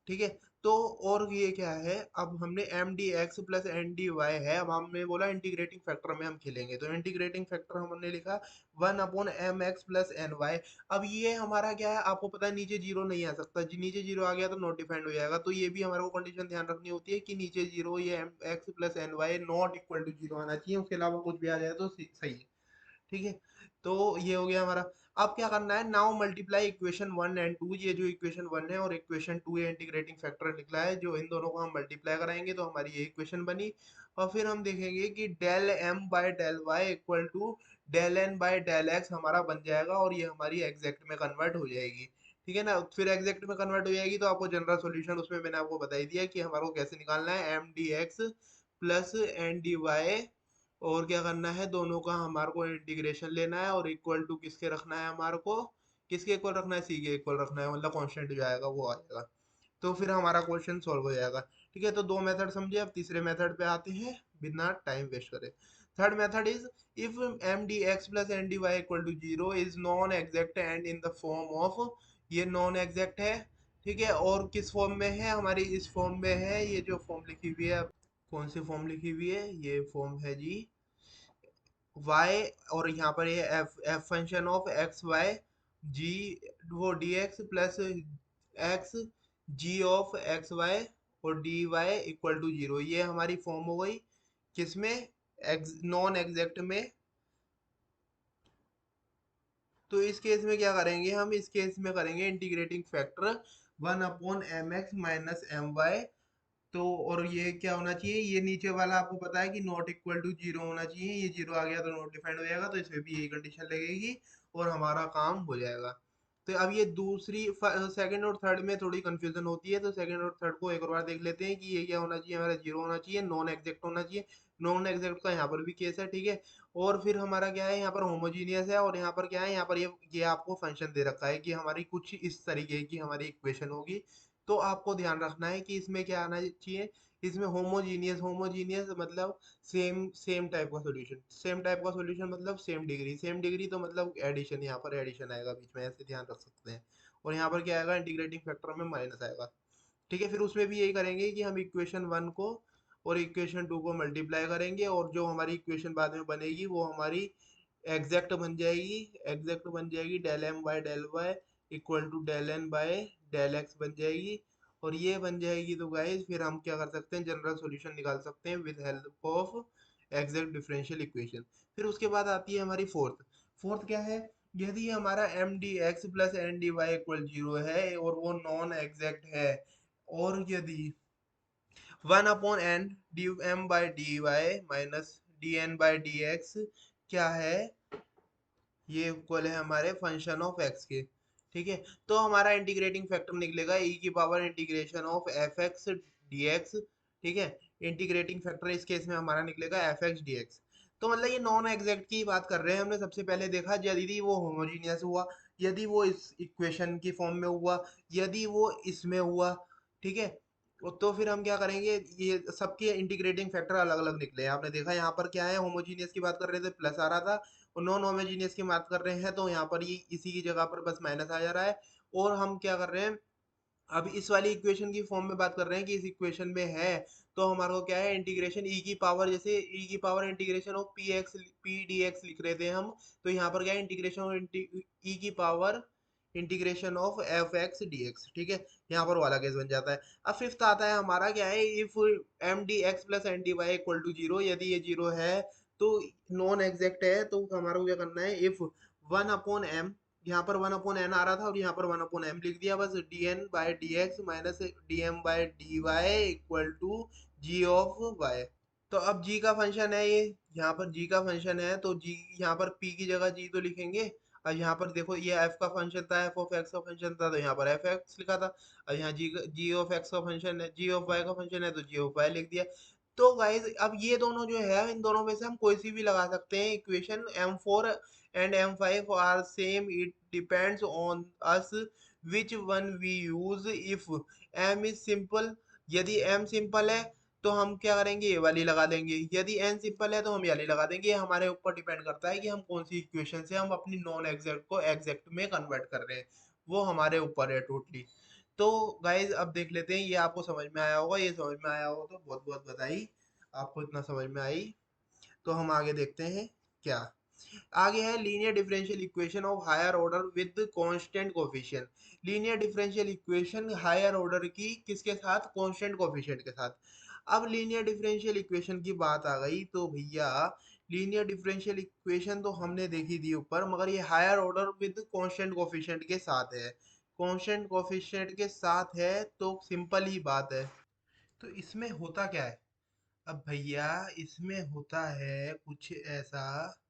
[SPEAKER 1] ठीक है, तो और ये क्या है, अब हमने m d x plus n d y है, अब हमने बोला इंटीग्रेटिंग फैक्टर में हम खेलेंगे, तो इंटीग्रेटिंग फैक्टर हमने लिखा one upon m x plus n y. अब ये हमारा क्या है, आपको पता है नीचे जीरो नहीं आ सकता, नीचे जीरो आ गया तो नॉट डिफाइंड हो जाएगा। तो ये भी हमारे को कंडीशन ध्यान रखनी होती है कि नीचे जीरो, ये m x plus n y not equal to zero आना चाहिए, उसके अलावा कुछ भी आ जाए तो सही है। ठीक है, तो ये हो गया हमारा। अब क्या करना है, now multiply equation one and two. ये जो इक्वेशन वन है और इक्वेशन टू है, इंटीग्रेटिंग फैक्टर निकला है, जो इन दोनों को हम मल्टीप्लाई कराएंगे तो हमारी ये इक्वेशन बनी। और फिर हम देखेंगे कि del m by del y equal to del n by del x हमारा बन जाएगा और ये हमारी एग्जैक्ट में कन्वर्ट हो जाएगी। ठीक है ना, फिर एग्जैक्ट में कन्वर्ट हो जाएगी तो आपको जनरल सॉल्यूशन उसमें मैंने आपको बता ही दिया कि हमारे को कैसे निकालना है, m d x plus n d y, और क्या करना है, दोनों का हमारे को इंटीग्रेशन लेना है और इक्वल टू किसके रखना है, हमारे को किसके इक्वल रखना है, सी के इक्वल रखना है, मतलब कांस्टेंट जो आएगा वो आ जाएगा। तो फिर हमारा क्वेश्चन सॉल्व हो जाएगा। ठीक है, तो दो मेथड समझे, अब तीसरे मेथड पे आते हैं बिना टाइम वेस्ट करे। Third method is if m d x plus n d Y equal to zero is non exact and in the form of, ये नॉन एग्जैक्ट है। ठीक है, और किस फॉर्म में है, हमारी इस फॉर्म में है, ये जो फॉर्म लिखी हुई है, कौन सी फॉर्म लिखी हुई है, ये फॉर्म है जी y, और यहाँ पर ये f function of x y g, वो d x plus x g of x y और d Y equal to zero, ये हमारी फॉर्म हो गई किसमें, नॉन एग्जैक्ट में। तो इस केस में क्या करेंगे हम, इस केस में करेंगे इंटीग्रेटिंग फैक्टर 1/mx - my। तो और ये क्या होना चाहिए, ये नीचे वाला आपको पता है कि नॉट इक्वल टू जीरो होना चाहिए, ये जीरो आ गया तो नॉट डिफाइंड हो जाएगा, तो इसमें भी यही कंडीशन लगेगी और हमारा काम हो जाएगा। तो अब ये दूसरी सेकंड और थर्ड में थोड़ी कंफ्यूजन होती है, तो सेकंड और थर्ड को एक और बार देख लेते हैं कि ये क्या होना चाहिए, हमारा जीरो होना चाहिए, नॉन एग्जैक्ट होना चाहिए। नॉन एग्जैक्ट का यहाँ पर भी केस है, ठीक है। और फिर हमारा क्या है, यहाँ पर होमोजीनियस है, और यहाँ पर क्या है, यहाँ पर ये आपको फंक्शन दे रखा है कि हमारी कुछ इस तरीके की हमारी इक्वेशन होगी। तो आपको ध्यान रखना है कि इसमें क्या आना चाहिए, इसमें होमोजीनियस, होमोजीनियस मतलब सेम सेम टाइप का सॉल्यूशन, सेम टाइप का सॉल्यूशन मतलब सेम डिग्री, सेम डिग्री तो मतलब एडिशन, यहाँ पर एडिशन आएगा बीच में, ऐसे ध्यान रख सकते हैं। और यहाँ पर क्या आएगा, इंटीग्रेटिंग फैक्टर में माइनस आएगा, ठीक है। फिर उसमें भी यही करेंगे कि हम इक्वेशन वन को और इक्वेशन टू को मल्टीप्लाई करेंगे, और जो हमारी इक्वेशन बाद में बनेगी वो हमारी एग्जैक्ट बन जाएगी, एग्जैक्ट बन जाएगी, del m by del y equal to del n by del x बन जाएगी। और ये बन जाएगी तो गाइस फिर हम क्या कर सकते हैं, जनरल सॉल्यूशन निकाल सकते हैं with help of exact differential equation. फिर उसके बाद आती है हमारी फोर्थ। फोर्थ क्या है, यदि हमारा m d x plus n d Y equal zero है और वो नॉन एग्जैक्ट है, और यदि one upon n d M by D y minus d N by D x क्या है, ये इक्वल है हमारे फंक्शन ऑफ एक्स के, ठीक है। तो हमारा इंटीग्रेटिंग फैक्टर निकलेगा ई की power integration of F x D x, ठीक है। इंटीग्रेटिंग फैक्टर इस केस में हमारा निकलेगा एफ एक्स डी एक्स। तो मतलब ये नॉन एग्जैक्ट की बात कर रहे हैं, हमने सबसे पहले देखा यदि वो होमोजीनियस हुआ, यदि वो इस इक्वेशन की फॉर्म में हुआ, यदि वो इसमें हुआ, ठीक है। तो फिर हम क्या करेंगे, ये सबके इंटीग्रेटिंग फैक्टर अलग अलग निकले, आपने देखा यहाँ पर क्या है, होमोजीनियस की बात कर रहे थे प्लस आ रहा था, और नॉन होमोजीनियस की बात कर रहे हैं तो यहाँ पर ये इसी की जगह पर बस माइनस आ जा रहा है। और हम क्या कर रहे हैं, अब इस वाली इक्वेशन की फॉर्म में बात कर रहे हैं कि इस इक्वेशन में है, तो हमारे को क्या है, इंटीग्रेशन ई की पावर, जैसे ई की power integration of P x P D x लिख रहे थे हम, तो यहाँ पर क्या है, इंटीग्रेशन ऑफ ई की power integration of F x D x, ठीक है। यहाँ पर वाला केस बन जाता है। अब फिफ्थ आता है हमारा क्या है, if m d x plus n d Y equal to zero, यदि ये जीरो है तो नॉन एग्जैक्ट है, तो हमारा को क्या करना है, इफ वन अपॉन एम, यहाँ पर वन अपॉन एन आ रहा था और यहाँ पर वन अपॉन एम लिख दिया, बस D N by D x minus D M by D Y equal to G of Y. तो अब g का फंक्शन है ये, यहाँ पर g का फंक्शन है तो g, यहाँ पर p की जगह g तो लिखेंगे। और यहाँ पर देखो ये f का फंक्शन था, f ऑफ x का फंक्शन था, तो यहाँ पर एफ एक्स लिखा था। और यहाँ g ऑफ x का फंक्शन है, g ऑफ y का फंक्शन है, तो g ऑफ y लिख दिया। तो गाइज अब ये दोनों जो है, इन दोनों में से हम कोई सी भी लगा सकते हैं equation, m4 and m5 are same, it depends on us which one we use. If m is simple, यदि m सिंपल है तो हम क्या करेंगे, ये वाली लगा देंगे, यदि n सिंपल है तो हम ये वाली लगा देंगे। ये हमारे ऊपर डिपेंड करता है कि हम कौन सी इक्वेशन से हम अपनी नॉन एग्जैक्ट को एग्जैक्ट में कन्वर्ट कर रहे हैं, वो हमारे ऊपर है टोटली। तो गाइज अब देख लेते हैं, ये आपको समझ में आया होगा, ये समझ में आया होगा तो बहुत बहुत बधाई, आपको इतना समझ में आई। तो हम आगे देखते हैं क्या, आगे है linear differential equation of higher order with constant coefficient. Linear differential equation higher order की किसके साथ, कांस्टेंट कोफिशिएंट के साथ। अब लीनियर डिफरेंशियल इक्वेशन की बात आ गई तो भैया, लीनियर डिफरेंशियल इक्वेशन तो हमने देखी थी ऊपर, मगर ये higher order with constant coefficient के साथ है, कांस्टेंट कोफिशिएंट के साथ है, तो सिंपल ही बात है। तो इसमें होता क्या है, अब भैया इसमें होता है कुछ ऐसा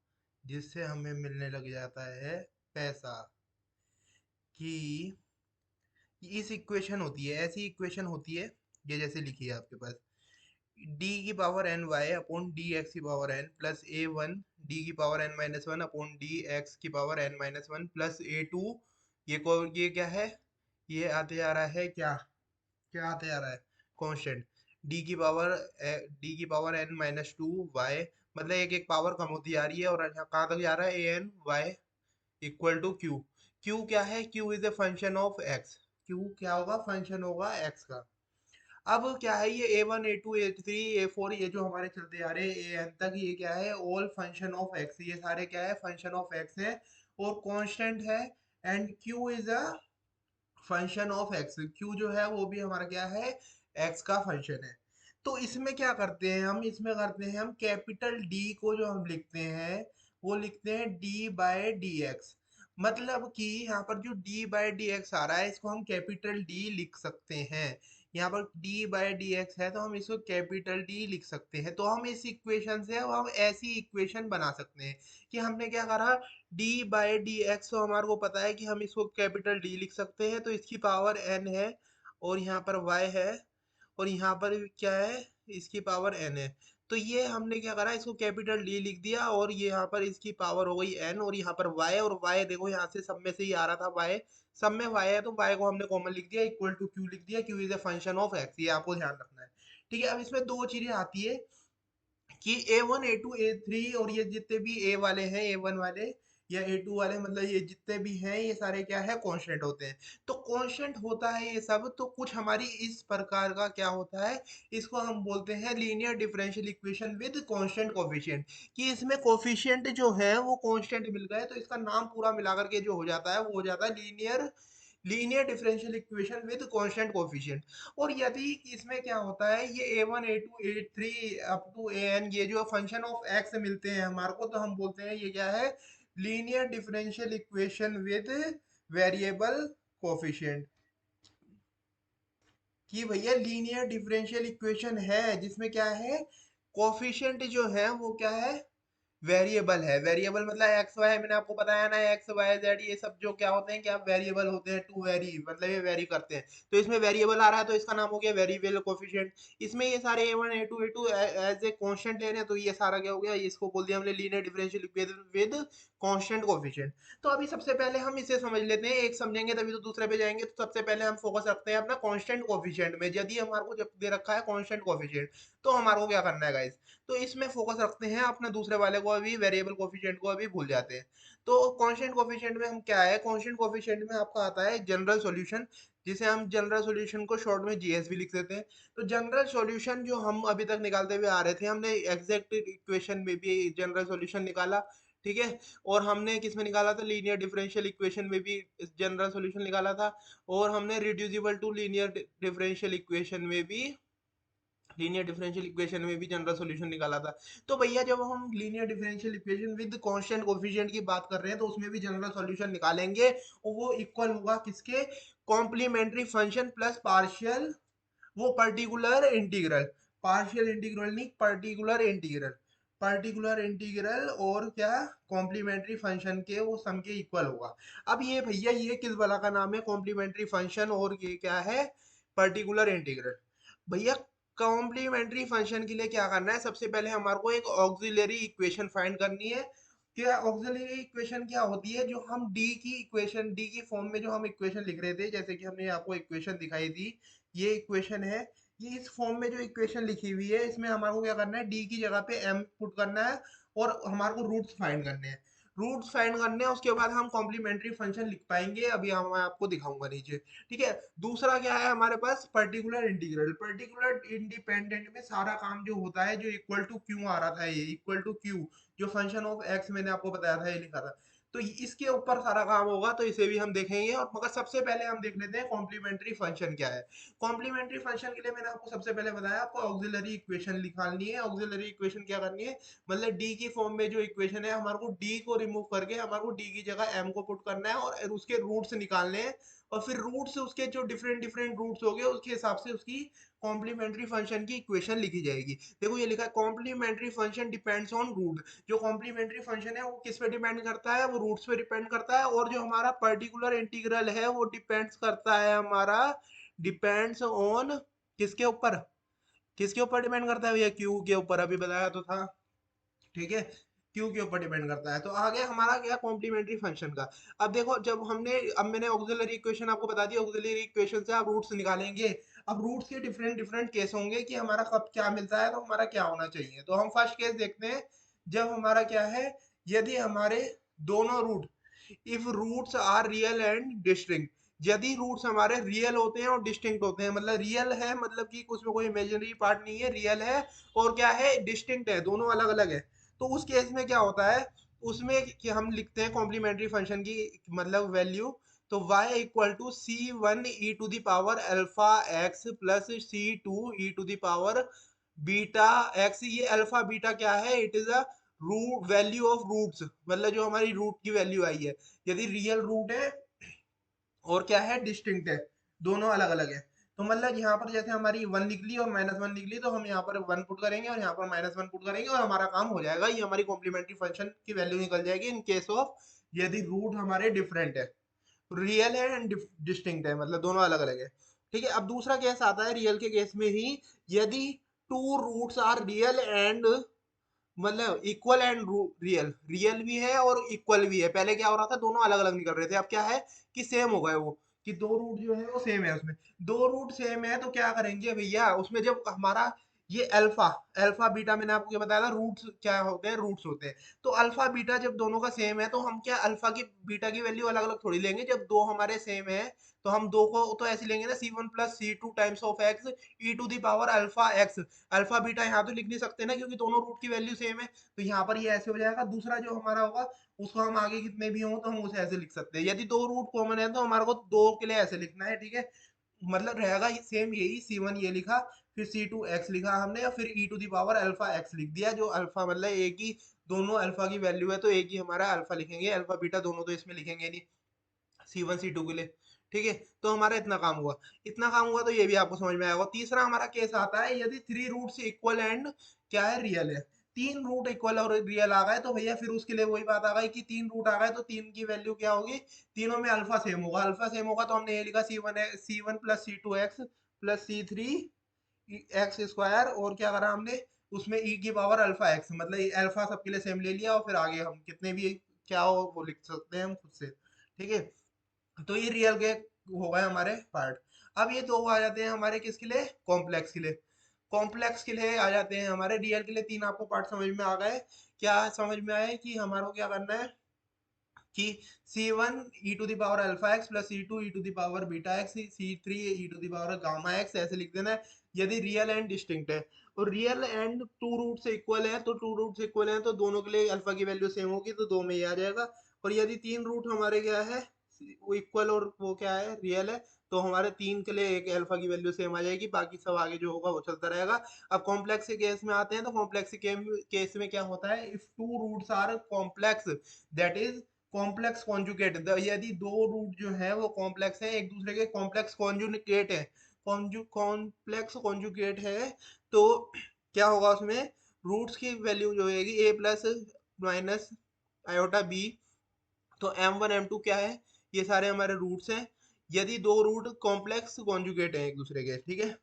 [SPEAKER 1] जिससे हमें मिलने लग जाता है पैसा, कि इस इक्वेशन होती है, ऐसी इक्वेशन होती है, ये जैसे लिखी है आपके पास, डी की power n y upon D x की power n plus a one D की power N minus one upon D x की power N minus one plus a two, ये क्या है, ये आते जा रहा है क्या, क्या आते जा रहा है, कांस्टेंट, डी की पावर डी की power N minus two Y, मतलब एक एक पावर कम होती जा रही है, और यहाँ कहाँ तक जा रहा है, a n y equal to q. Q क्या है, q is a function of x, q क्या होगा, फंक्शन होगा एक्स का। अब क्या है, ये a one a two a three a four, ये जो हमारे चलते आ रहे हैं ए एन तक, ये क्या है, ऑल फंक्शन ऑफ एक्स, ये सारे क्या है, फंक्शन ऑफ एक्स है और कांस्टेंट है। And Q is a function of x, Q जो है वो भी हमारा क्या है, एक्स का फंक्शन है। तो इसमें क्या करते हैं हम, इसमें करते हैं हम कैपिटल डी को जो हम लिखते हैं वो लिखते हैं डी बाय डी एक्स। मतलब कि यहाँ पर जो डी बाय डी एक्स आ रहा है इसको हम कैपिटल डी लिख सकते हैं। यहाँ पर डी बाय डी एक्स है तो हम इसको कैपिटल डी लिख सकते हैं। तो हम इस इक्वेशन से अब हम ऐसी इक्वेशन बना सकते हैं कि हमने क्या करा, डी बाय डी एक्स, तो हमारे को पता है कि हम इसको कैपिटल डी लिख सकते हैं तो इसकी पावर एन है, और यहाँ पर y है, और यहाँ पर क्या है, इसकी पावर n है। तो ये हमने क्या करा, इसको कैपिटल D लिख दिया, और ये यहाँ पर इसकी पावर हो गई n, और यहाँ पर y, और y देखो यहाँ से सब में से ही आ रहा था y, सब में y है तो y को हमने कॉमन लिख दिया, इक्वल टू q लिख दिया, q is a function of x, ये आपको ध्यान रखना है। ठीक है, अब इसमें दो चीजें आती है कि A1 A2 A3 और ये जितने भी A वाले हैं, A1 वाले या A2 वाले, मतलब ये जितने भी हैं ये सारे क्या है, कांस्टेंट होते हैं। तो कांस्टेंट होता है ये सब, तो कुछ हमारी इस प्रकार का क्या होता है, इसको हम बोलते हैं linear differential equation with constant coefficient, कि इसमें कोफिशिएंट जो है वो कांस्टेंट मिल गए, तो इसका नाम पूरा मिला करके जो हो जाता है वो हो जाता है linear differential equation with constant coefficient. और यदि इसमें क्या होता है, ये A1 A2 A3 up to AN ये जो फंक्शन ऑफ एक्स मिलते हैं हमारे को, तो हम बोलते हैं ये क्या है, linear differential equation with variable coefficient. कि भैया लीनियर डिफरेंशियल इक्वेशन है जिसमें क्या है, कोफिशिएंट जो है वो क्या है, वेरिएबल है। वेरिएबल मतलब एक्स वाई, मैंने आपको बताया ना, एक्स वाई जेड ये सब जो क्या होते हैं, क्या वेरिएबल होते हैं, टू वेरी मतलब ये वेरी करते हैं। तो इसमें वेरिएबल आ रहा है तो इसका नाम हो गया वेरिएबल कोफिशिएंट। इसमें ये सारे A1 A2 A2 as a constant ले रहे हैं, तो ये सारा क्या हो गया, इसको बोल दिया हमने linear differential equation with constant coefficient. तो अभी सबसे पहले हम इसे समझ लेते हैं, एक समझेंगे तभी तो दूसरे पे जाएंगे। तो सबसे पहले हम फोकस रखते हैं अपना कांस्टेंट कोफिशिएंट में। यदि हमारे को जब दे रखा है कांस्टेंट कोफिशिएंट, तो हमारे को क्या करना है गाइस, तो इसमें फोकस रखते हैं अपने दूसरे वाले को, अभी वेरिएबल कोफिशिएंट को अभी भूल जाते हैं। तो कांस्टेंट कोफिशिएंट में हम क्या है, कांस्टेंट कोफिशिएंट में आपका आता है जनरल सॉल्यूशन, जिसे हम जनरल सॉल्यूशन को शॉर्ट में जीएस भी लिख देते हैं। तो जनरल सॉल्यूशन जो हम अभी तक निकालते हुए आ रहे थे, हमने एग्जैक्ट इक्वेशन में भी जनरल सॉल्यूशन निकाला, ठीक है, और हमने किस में निकाला था, लीनियर डिफरेंशियल इक्वेशन में भी जनरल सॉल्यूशन निकाला था, और हमने reducible to linear differential equation में भी, लीनियर डिफरेंशियल इक्वेशन में भी जनरल सॉल्यूशन निकाला था। तो भैया जब हम linear differential equation with constant coefficient की बात कर रहे हैं तो उसमें भी जनरल सॉल्यूशन निकालेंगे, और वो इक्वल होगा किसके, कॉम्प्लीमेंट्री फंक्शन प्लस पार्शियल, वो पर्टिकुलर इंटीग्रल, पार्शियल इंटीग्रल नहीं, पर्टिकुलर इंटीग्रल, पर्टिकुलर इंटीग्रल और क्या, कॉम्प्लीमेंट्री फंक्शन के वो सम के इक्वल होगा। अब ये भैया ये किस वाला का नाम है, कॉम्प्लीमेंट्री फंक्शन, और ये क्या है, पर्टिकुलर इंटीग्रल। भैया कॉम्प्लीमेंट्री फंक्शन के लिए क्या करना है, सबसे पहले हमारे को एक ऑक्सिलरी इक्वेशन फाइंड करनी है। क्या ऑक्सिलरी इक्वेशन क्या होती है, जो हम डी की इक्वेशन, डी की फॉर्म में जो हम इक्वेशन लिख रहे थे, जैसे कि हमने आपको इक्वेशन दिखाई थी, ये इक्वेशन है, ये इस फॉर्म में जो इक्वेशन लिखी हुई है इसमें हमारे को क्या करना है, डी की जगह पे एम पुट करना है, और हमारे को रूट्स फाइंड करने हैं। रूट्स फाइंड करने हैं, उसके बाद हम कॉम्प्लीमेंट्री फंक्शन लिख पाएंगे, अभी हम मैं आपको दिखाऊंगा नीचे। ठीक है, दूसरा क्या है हमारे पास, पर्टिकुलर इंटीग्रल। पर्टिकुलर इंडिपेंडेंट में सारा काम जो होता है, जो इक्वल टू क्यू आ रहा था, ये इक्वल टू क्यू जो फंक्शन ऑफ एक्स मैंने आपको बताया था, ये लिखा था, तो इसके ऊपर सारा काम होगा, तो इसे भी हम देखेंगे। और मगर सबसे पहले हम देख लेते हैं कॉम्प्लीमेंट्री फंक्शन क्या है। कॉम्प्लीमेंट्री फंक्शन के लिए मैंने आपको सबसे पहले बताया, आपको ऑक्सिलरी इक्वेशन निकालनी है। ऑक्सिलरी इक्वेशन क्या करनी है, मतलब डी की फॉर्म में जो इक्वेशन है, हमारे को डी को रिमूव करके हमारे को डी की जगह एम को पुट करना है, और उसके रूट्स निकालने हैं, और फिर रूट्स उसके जो डिफरेंट डिफरेंट रूट्स हो गए उसके हिसाब से उसकी कॉम्प्लीमेंट्री फंक्शन की इक्वेशन लिखी जाएगी। देखो ये लिखा है, complementary function depends on root. जो कॉम्प्लीमेंट्री फंक्शन है वो किस पे डिपेंड करता है, वो रूट्स पे डिपेंड करता है, और जो हमारा पर्टिकुलर इंटीग्रल है वो डिपेंड्स करता है हमारा, डिपेंड्स ऑन किसके ऊपर, किसके ऊपर डिपेंड करता है भैया, क्यू के ऊपर, अभी बताया तो था। ठीक है, क्यू के ऊपर डिपेंड करता है। तो आ गया हमारा क्या, कॉम्प्लीमेंट्री फंक्शन का। अब देखो जब हमने, अब मैंने ऑक्सिलरी इक्वेशन आपको बता दिया, ऑक्सिलरी इक्वेशन से आप रूट्स निकालेंगे। अब रूट्स के डिफरेंट डिफरेंट केस होंगे कि हमारा कब क्या मिलता है, तो हमारा क्या होना चाहिए। तो हम फर्स्ट केस देखते हैं, जब हमारा क्या है, यदि हमारे दोनों root, if roots are real and distinct, यदि रूट्स हमारे रियल होते हैं और डिस्टिंक्ट होते हैं, मतलब रियल है मतलब कि उसमें कोई इमेजिनरी पार्ट नहीं है, रियल है, और क्या है, डिस्टिंक्ट है, दोनों अलग अलग है, तो उस केस में क्या होता है, उसमें कि हम लिखते हैं कॉम्प्लीमेंट्री फंक्शन की मतलब वैल्यू, तो y equal to c1 e to the power alpha x plus c2 e to the power beta x। ये अल्फा बीटा क्या है? It is a root value of roots, मतलब जो हमारी रूट की वैल्यू आई है। यदि रियल रूट है और क्या है, डिस्टिंक्ट है, दोनों अलग अलग है। तो मतलब यहाँ पर जैसे हमारी वन निकली और -1 निकली, तो हम यहाँ पर वन पुट करेंगे और यहाँ पर -1 पुट करेंगे और हमारा काम हो जाएगा। ये हमारी कॉम्प्लीमेंट्री फंक्शन की वैल्यू निकल जाएगी इन केस ऑफ यदि रूट हमारे डिफरेंट है, रियल है एंड डिस्टिंक्ट है, मतलब दोनों अलग अलग है। ठीक है, अब दूसरा केस आता है रियल के केस में ही। यदि two roots are real and, मतलब इक्वल एंड रियल, रियल भी है और इक्वल भी है। पहले क्या हो रहा था, दोनों अलग अलग निकल रहे थे, अब क्या है कि सेम हो गए वो, कि दो रूट जो है वो सेम है उसमें। दो रूट सेम है तो क्या करेंगे भैया, उसमें जब हमारा ये अल्फा, अल्फा बीटा मैंने आपको क्या बताया था, रूट्स क्या होते हैं, रूट्स होते हैं। तो अल्फा बीटा जब दोनों का सेम है तो हम क्या अल्फा की बीटा की वैल्यू अलग अलग थोड़ी लेंगे। जब दो हमारे सेम है तो हम दो को तो ऐसे लेंगे ना, c1 plus c2 times of x E to the power alpha x। Alpha beta यहाँ तो लिख नहीं सकते ना, क्योंकि दोनों रूट की वैल्यू सेम है। तो यहाँ पर ये ऐसे हो जाएगा। दूसरा जो हमारा होगा उसको हम आगे कितने भी हों तो हम उसे ऐसे लिख सकते हैं। यदि दो रूट कॉमन है तो हमारे को दो के लिए ऐसे लिखना है, ठीक है। मतलब रहेगा सेम यही, c1 ये लिखा, फिर c2 x लिखा हमने, और फिर e to the power alpha x लिख दिया। जो अल्फा मतलब एक ही, दोनों अल्फा की वैल्यू है तो एक ही हमारा अल्फा लिखेंगे, अल्फा बीटा दोनों तो इसमें लिखेंगे नहीं c1 c2 के लिए। ठीक है, तो हमारा इतना काम हुआ। इतना काम हुआ तो ये भी आपको समझ में आएगा। तीसरा हमारा केस आता है यदि थ्री रूट से इक्वल एंड क्या है, रियल है। तीन रूट इक्वल और रियल आ गए तो भैया फिर उसके लिए वही बात आ गई कि तीन रूट आ गए तो तीन की वैल्यू क्या होगी, तीनों में अल्फा सेम होगा। अल्फा सेम होगा तो हमने ये लिखा c1 plus c2x plus c3 x square, और क्या करा हमने उसमें e की पावर अल्फा x, मतलब अल्फा सबके लिए सेम ले लिया और फिर आगे हम कितने भी क्या हो वो लिख सकते हैं हम खुद से। ठीक है, तो ये रियल के हो गए हमारे पार्ट। अब ये दो आ जाते हैं हमारे किसके लिए, कॉम्प्लेक्स के लिए। कॉम्प्लेक्स के लिए आ जाते हैं हमारे। रियल के लिए तीन आपको पार्ट समझ में आ गए। क्या समझ में आए कि हमारे को क्या करना है कि c1 e to the power alpha x plus c2 e to the power beta x, c3 e to the power gamma x, ऐसे लिख देना है यदि रियल एंड डिस्टिंक्ट है। और रियल एंड टू रूट से इक्वल है, तो टू रूट से इक्वल है तो दोनों के लिए अल्फा की वैल्यू सेम होगी, तो दो में ही आ जाएगा। और यदि तीन रूट हमारे क्या है, वो इक्वल और वो क्या है, रियल है, तो हमारे तीन के लिए एक अल्फा की वैल्यू सेम आ जाएगी, बाकी सब आगे जो होगा वो चलता रहेगा। अब कॉम्प्लेक्स के केस में आते हैं, तो कॉम्प्लेक्स के केस में क्या होता है, if two roots are complex, that is complex conjugate. यदि दो रूट जो है वो कॉम्प्लेक्स है, एक दूसरे के कॉम्प्लेक्स कॉन्जुगेट है, कॉम्प्लेक्स कॉन्जुगेट है, तो क्या होगा उसमें, रूट्स की वैल्यू जो होगी a plus minus iota b। तो m1 m2 क्या है, ये सारे हमारे रूट्स हैं यदि दो रूट कॉम्प्लेक्स कॉन्जुगेट हैं एक दूसरे के। ठीक है,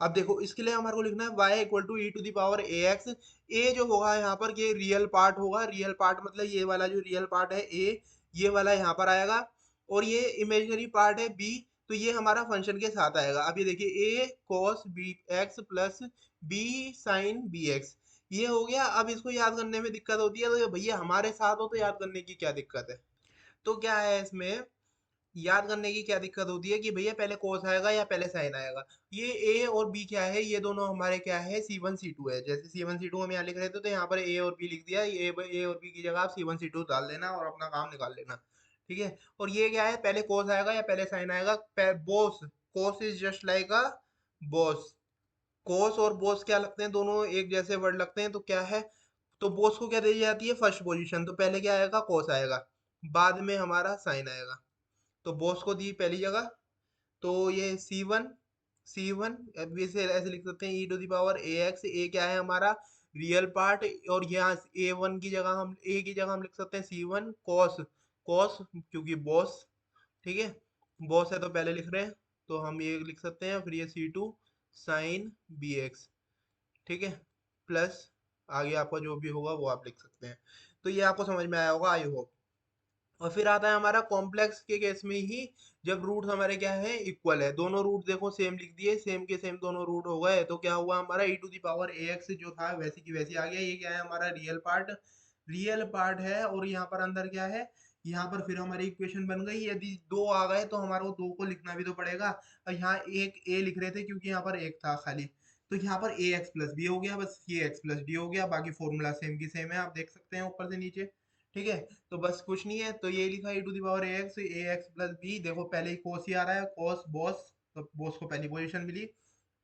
[SPEAKER 1] अब देखो इसके लिए हमारे को लिखना है y equal to E to the power A x. A जो होगा यहाँ पर ये रियल पार्ट होगा, रियल पार्ट मतलब ये वाला जो रियल पार्ट है a, ये वाला यहाँ पर आएगा। और ये इमेजिनरी पार्ट है b, तो ये हमारा फंक्शन के साथ आएगा। अब ये देखिए a cos b x plus b sin b x, ये हो गया। अब इसको याद करने में दिक्कत होती है, तो भैया हमारे साथ हो तो याद करने की क्या दिक्कत है। तो क्या है इसमें याद करने की क्या दिक्कत होती है कि भैया पहले कोस आएगा या पहले साइन आएगा। ये ए और बी क्या है, ये दोनों हमारे क्या है, सी वन सी टू है। जैसे सी वन सी टू हम यहाँ लिख रहे थे तो यहाँ पर ए और बी लिख दिया। ए और बी की जगह आप सी वन सी टू डाल देना और अपना काम निकाल लेना। ठीक है, और ये क्या है, पहले कोस आएगा या पहले साइन आएगा, boss, cos is just like a boss. Cos और बोस क्या लगते हैं, दोनों एक जैसे वर्ड लगते हैं। तो क्या है, तो बोस को क्या दी जाती है, फर्स्ट पोजीशन, तो पहले क्या आएगा, कोस आएगा, बाद में हमारा साइन आएगा। तो बॉस को दी पहली जगह, तो ये सी वन अब इसे ऐसे लिख सकते हैं e to the power A x. A क्या है हमारा, रियल पार्ट, और यहाँ ए वन की जगह हम ए की जगह हम लिख सकते हैं c1 कॉस, कॉस क्योंकि बॉस। ठीक है, बॉस है तो पहले लिख रहे हैं, तो हम ये लिख सकते हैं। फिर ये c2 साइन बी एक्स। ठीक है, प्लस आगे आपका जो भी होगा वो आप लिख सकते हैं। तो ये आपको समझ में आया होगा आई होप। और फिर आता है हमारा कॉम्प्लेक्स के केस में ही, जब रूट हमारे क्या है, इक्वल है। दोनों रूट देखो सेम लिख दिए, सेम के सेम दोनों रूट हो गए, तो क्या हुआ हमारा e to the power A X जो था वैसी की वैसी आ गया। ये क्या है हमारा, रियल पार्ट, रियल पार्ट है। और यहाँ पर अंदर क्या है, यहाँ पर फिर हमारी इक्वेशन बन गई। यदि दो आ गए तो हमारे को दो को लिखना भी तो पड़ेगा। और यहाँ एक ए लिख रहे थे क्योंकि यहाँ पर एक था खाली, तो यहाँ पर ए एक्स प्लस बी हो गया, बस ये एक्स प्लस डी हो गया। बाकी फॉर्मूला सेम की सेम है, आप देख सकते हैं ऊपर से नीचे। ठीक है। तो बस कुछ नहीं है, तो ये लिखा e to the power ax plus B. देखो पहले ही कोस ही आ रहा है, कोस बॉस, तो बॉस को पहली पोजीशन मिली।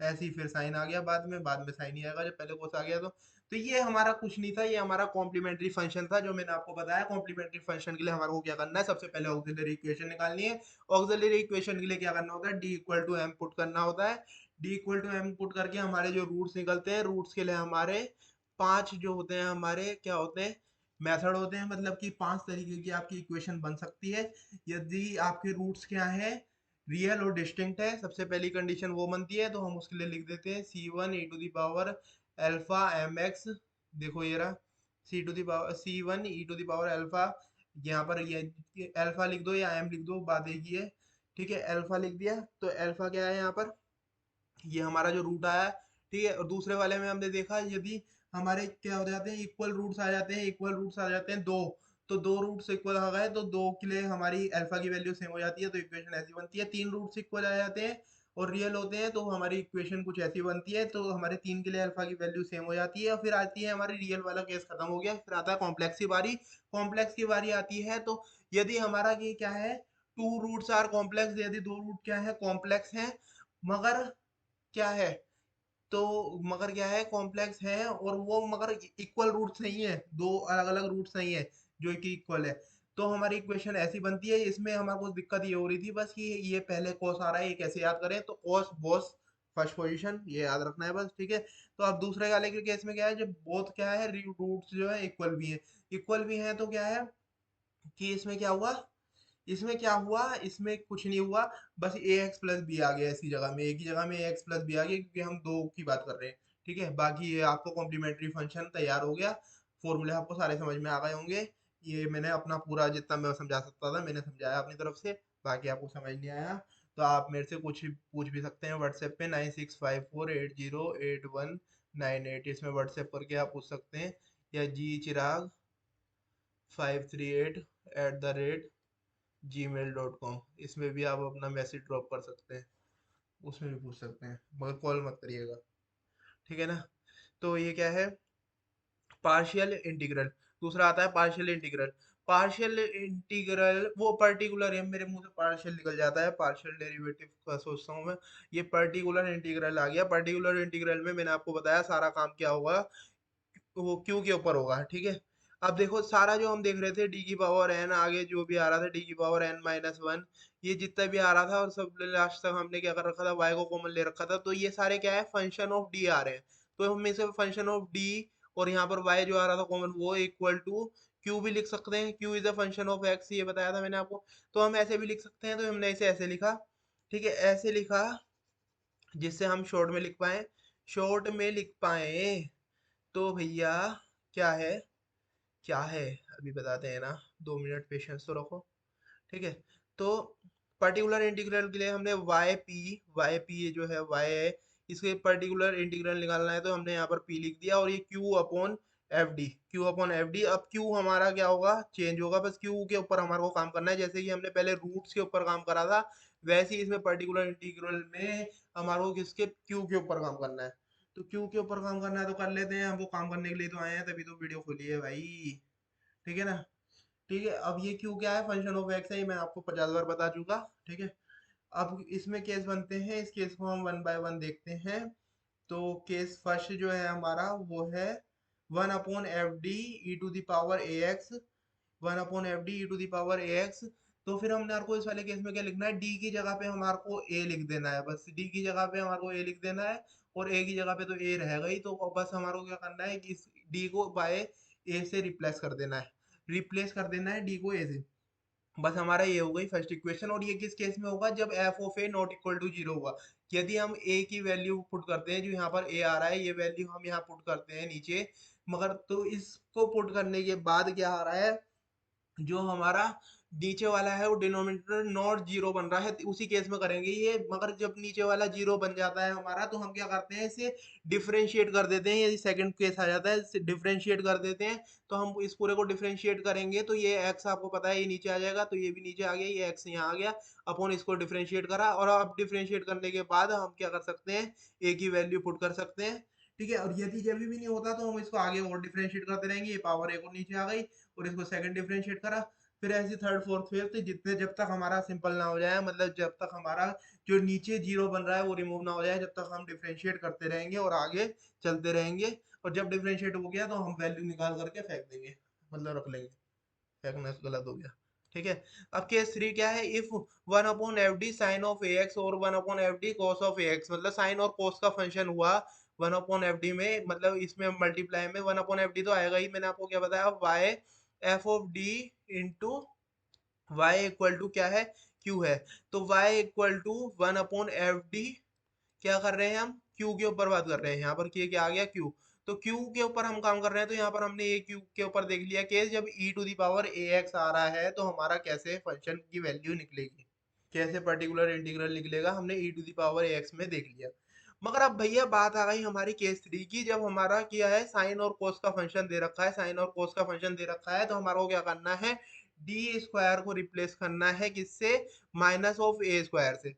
[SPEAKER 1] ऐसे ही फिर साइन आ गया, बाद में साइन ही आएगा जब पहले कोस आ गया तो ये हमारा कुछ नहीं था, ये हमारा कॉम्प्लीमेंट्री फंक्शन था जो मैंने आपको बताया। कॉम्प्लीमेंट्री फंक्शन के लिए हमारे को क्या करना है, सबसे पहले ऑक्सिलरी इक्वेशन निकालनी है। ऑक्सिलरी इक्वेशन के लिए क्या करना होता है, D equal to M put करना होता है। D equal to M put करके हमारे जो रूट्स निकलते हैं, रूट्स के लिए हमारे पांच जो होते हैं, हमारे क्या होते हैं, मेथड होते हैं। मतलब कि पांच तरीके की आपकी इक्वेशन बन सकती है यदि आपके रूट्स क्या है, रियल और डिस्टिंक्ट है। सबसे पहली कंडीशन वो बनती है, तो हम उसके लिए लिख देते हैं C1 e to the power alpha M X. देखो ये रहा, C1 e to the power alpha. यहाँ पर ये अल्फा लिख दो या एम लिख दो, बात एक ही है। ठीक है, अल्फा लिख दिया, तो अल्फा क्या है यहाँ पर, ये हमारा जो रूट आया है। ठीक है, और दूसरे वाले में हमने देखा यदि हमारे क्या हो जाते हैं, इक्वल रूट्स आ जाते हैं, इक्वल रूट्स आ जाते हैं दो, तो दो रूट्स इक्वल आ गए तो दो के लिए हमारी अल्फा की वैल्यू सेम हो जाती है, तो इक्वेशन ऐसी बनती है। तीन रूट्स इक्वल आ जाते हैं और रियल होते हैं, तो हमारी इक्वेशन कुछ ऐसी बनती है, तो हमारे तीन के लिए अल्फा की वैल्यू सेम हो जाती है। और फिर आती है हमारी रियल वाला केस, खत्म हो गया, फिर आता है कॉम्प्लेक्स की बारी। कॉम्प्लेक्स की बारी आती है, तो यदि हमारा ये क्या है, टू रूट्स आर कॉम्प्लेक्स, यदि दो रूट क्या है, कॉम्प्लेक्स है, मगर क्या है, तो मगर क्या है, कॉम्प्लेक्स है, और वो मगर इक्वल रूट्स नहीं है, दो अलग अलग रूट्स नहीं है जो कि इक्वल है, तो हमारी इक्वेशन ऐसी बनती है। इसमें हमारे को दिक्कत ये हो रही थी बस कि ये पहले कॉस आ रहा है, ये कैसे याद करें, तो कॉस बॉस फर्स्ट पोजीशन, ये याद रखना है बस। ठीक है, तो अब दूसरे वाले के केस में क्या है, जब बोथ क्या है, रूट्स जो है इक्वल भी है, इक्वल भी है, तो क्या है कि इसमें क्या हुआ, इसमें क्या हुआ, इसमें कुछ नहीं हुआ, बस ए एक्स प्लस बी आ गया इसकी जगह में, एक ही जगह में ए एक्स प्लस बी आ गया, क्योंकि हम दो की बात कर रहे हैं। ठीक है, बाकी ये आपको कॉम्प्लीमेंट्री फंक्शन तैयार हो गया, फॉर्मूले आपको सारे समझ में आ गए होंगे। ये मैंने अपना पूरा जितना मैं समझा सकता था मैंने समझाया अपनी तरफ से। बाकी आपको समझ नहीं आया तो आप मेरे से कुछ भी पूछ भी सकते हैं व्हाट्सएप पे, 9654808198, इसमें व्हाट्सएप करके आप पूछ सकते हैं, या gchirag538@gmail.com, इसमें भी आप अपना मैसेज ड्रॉप कर सकते हैं, उसमें भी पूछ सकते हैं, मगर कॉल मत करिएगा। ठीक है ना। तो ये क्या है, पार्शियल इंटीग्रल। दूसरा आता है पार्शियल इंटीग्रल। पार्शियल इंटीग्रल वो पर्टिकुलर है, मेरे मुंह से पार्शियल निकल जाता है, पार्शियल डेरिवेटिव का सोचता हूँ मैं। ये पर्टिकुलर इंटीग्रल आ गया। पर्टिकुलर इंटीग्रल में मैंने आपको बताया सारा काम क्या होगा, वो क्यू के ऊपर होगा। ठीक है, अब देखो सारा जो हम देख रहे थे, डी की पावर एन, आगे जो भी आ रहा था डी की पावर n-1, ये जितना भी आ रहा था, और सब लास्ट तक हमने क्या कर रखा था, y को कॉमन ले रखा था, तो ये सारे क्या है, फंक्शन ऑफ डी आ रहे हैं। तो हम इसे फंक्शन ऑफ डी, और यहाँ पर y जो आ रहा था कॉमन, वो इक्वल टू क्यू भी लिख सकते हैं, Q is a function of x, ये बताया था मैंने आपको। तो हम ऐसे भी लिख सकते हैं, तो हमने इसे ऐसे लिखा। ठीक है, ऐसे लिखा जिससे हम शॉर्ट में लिख पाए, शॉर्ट में लिख पाए। तो भैया क्या है, क्या है, अभी बताते हैं ना, 2 मिनट पेशेंस तो रखो। ठीक है, तो पर्टिकुलर इंटीग्रल के लिए हमने वाई पी ये जो है वाई है, इसके पर्टिकुलर इंटीग्रल निकालना है, तो हमने यहाँ पर पी लिख दिया, और ये क्यू अपॉन एफ डी। अब क्यू हमारा क्या होगा, चेंज होगा, बस क्यू के ऊपर हमारे को काम करना है, जैसे कि हमने पहले रूट्स के ऊपर काम करा था, वैसे ही इसमें पर्टिकुलर इंटीग्रल में हमारे को किसके, क्यू के ऊपर काम करना है। तो क्यू के ऊपर काम करना है, तो कर लेते हैं, हमको काम करने के लिए तो आए हैं, तभी तो वीडियो खोली है भाई। ठीक है ना। ठीक है, अब ये क्यू क्या है, फंक्शन ऑफ एक्स है, ये मैं आपको 50 बार बता चुका। ठीक है, अब इसमें केस बनते हैं, इस केस को हम वन बाय वन देखते हैं। तो केस फर्स्ट जो है हमारा वो है 1/fd e to the power ax, 1/fd e to the power ax। तो फिर हमने आपको इस वाले केस में क्या लिखना है, डी की जगह पे हमारे को ए लिख देना है, बस डी की जगह पे हमारे को ए लिख देना है, और ए की जगह पे तो ए रहेगा ही, तो बस हमारे को क्या करना है कि इस डी को बाय ए से रिप्लेस कर देना है, रिप्लेस कर देना है डी को ए से। बस हमारा ये हो गई फर्स्ट इक्वेशन। और ये किस केस में होगा, जब F of A not equal to zero होगा। यदि हम ए की वैल्यू पुट करते हैं, जो यहाँ पर ए आ रहा है, ये वैल्यू हम यहाँ पुट करते हैं नीचे, मगर तो इसको पुट करने के बाद क्या आ रहा है, जो हमारा नीचे वाला है वो डिनोमिनेटर नॉट जीरो बन रहा है, तो उसी केस में करेंगे ये। मगर जब नीचे वाला जीरो बन जाता है हमारा, तो हम क्या करते हैं, इसे डिफरेंशिएट कर देते हैं। यदि सेकंड केस आ जाता है, इसे डिफरेंशिएट कर देते हैं, तो हम इस पूरे को डिफरेंशिएट करेंगे, तो ये x आपको पता है ये नीचे आ जाएगा, तो ये भी नीचे आ गया, ये x यहाँ आ गया, अपन इसको डिफरेंशिएट करा, और अब डिफरेंशिएट करने के बाद हम क्या कर सकते हैं, a की वैल्यू पुट कर सकते हैं। ठीक है। और यदि जब भी नहीं होता तो हम इसको आगे और डिफरेंशिएट करते रहेंगे, ये पावर एक और नीचे आ गई और इसको सेकंड डिफरेंशिएट करा, फिर ऐसे थर्ड फोर्थ फिफ्थ, जितने जब तक हमारा सिंपल ना हो जाए, मतलब जब तक हमारा जो नीचे जीरो बन रहा है वो रिमूव ना हो जाए, जब तक हम डिफरेंशिएट करते रहेंगे और आगे चलते रहेंगे। और जब डिफरेंशिएट हो गया तो हम वैल्यू निकाल करके फेंक देंगे, मतलब रख लेंगे। फेंकना गलत हो गया। ठीक है। अब केस थ्री क्या है, if one upon F D sine of a x और one upon F D cos of a x, मतलब साइन और कॉस का फंक्शन हुआ वन अपॉन एफ डी में, मतलब इसमें मल्टीप्लाई में वन अपॉन एफ डी तो आएगा ही, मैंने आपको क्या बताया, Y F of D into Y equal to क्या है, क्यू है। तो Y equal to one upon F D, क्या कर रहे हैं हम, क्यू के ऊपर बात कर रहे हैं, यहाँ पर क्या आ गया, क्यू। तो क्यू के ऊपर हम काम कर रहे हैं, तो यहाँ पर हमने ए क्यू के ऊपर देख लिया कि जब e to the power A x आ रहा है तो हमारा कैसे फंक्शन की वैल्यू निकलेगी, कैसे पर्टिकुलर इंटीग्रल निकलेगा, हमने e to the power A x में देख लिया। मगर अब भैया बात आ गई हमारी केस थ्री की, जब हमारा क्या है, साइन और कोस का फंक्शन दे रखा है, साइन और कोस का फंक्शन दे रखा है, तो हमारा को क्या करना है, डी स्क्वायर को रिप्लेस करना है किससे, माइनस ऑफ ए स्क्वायर से।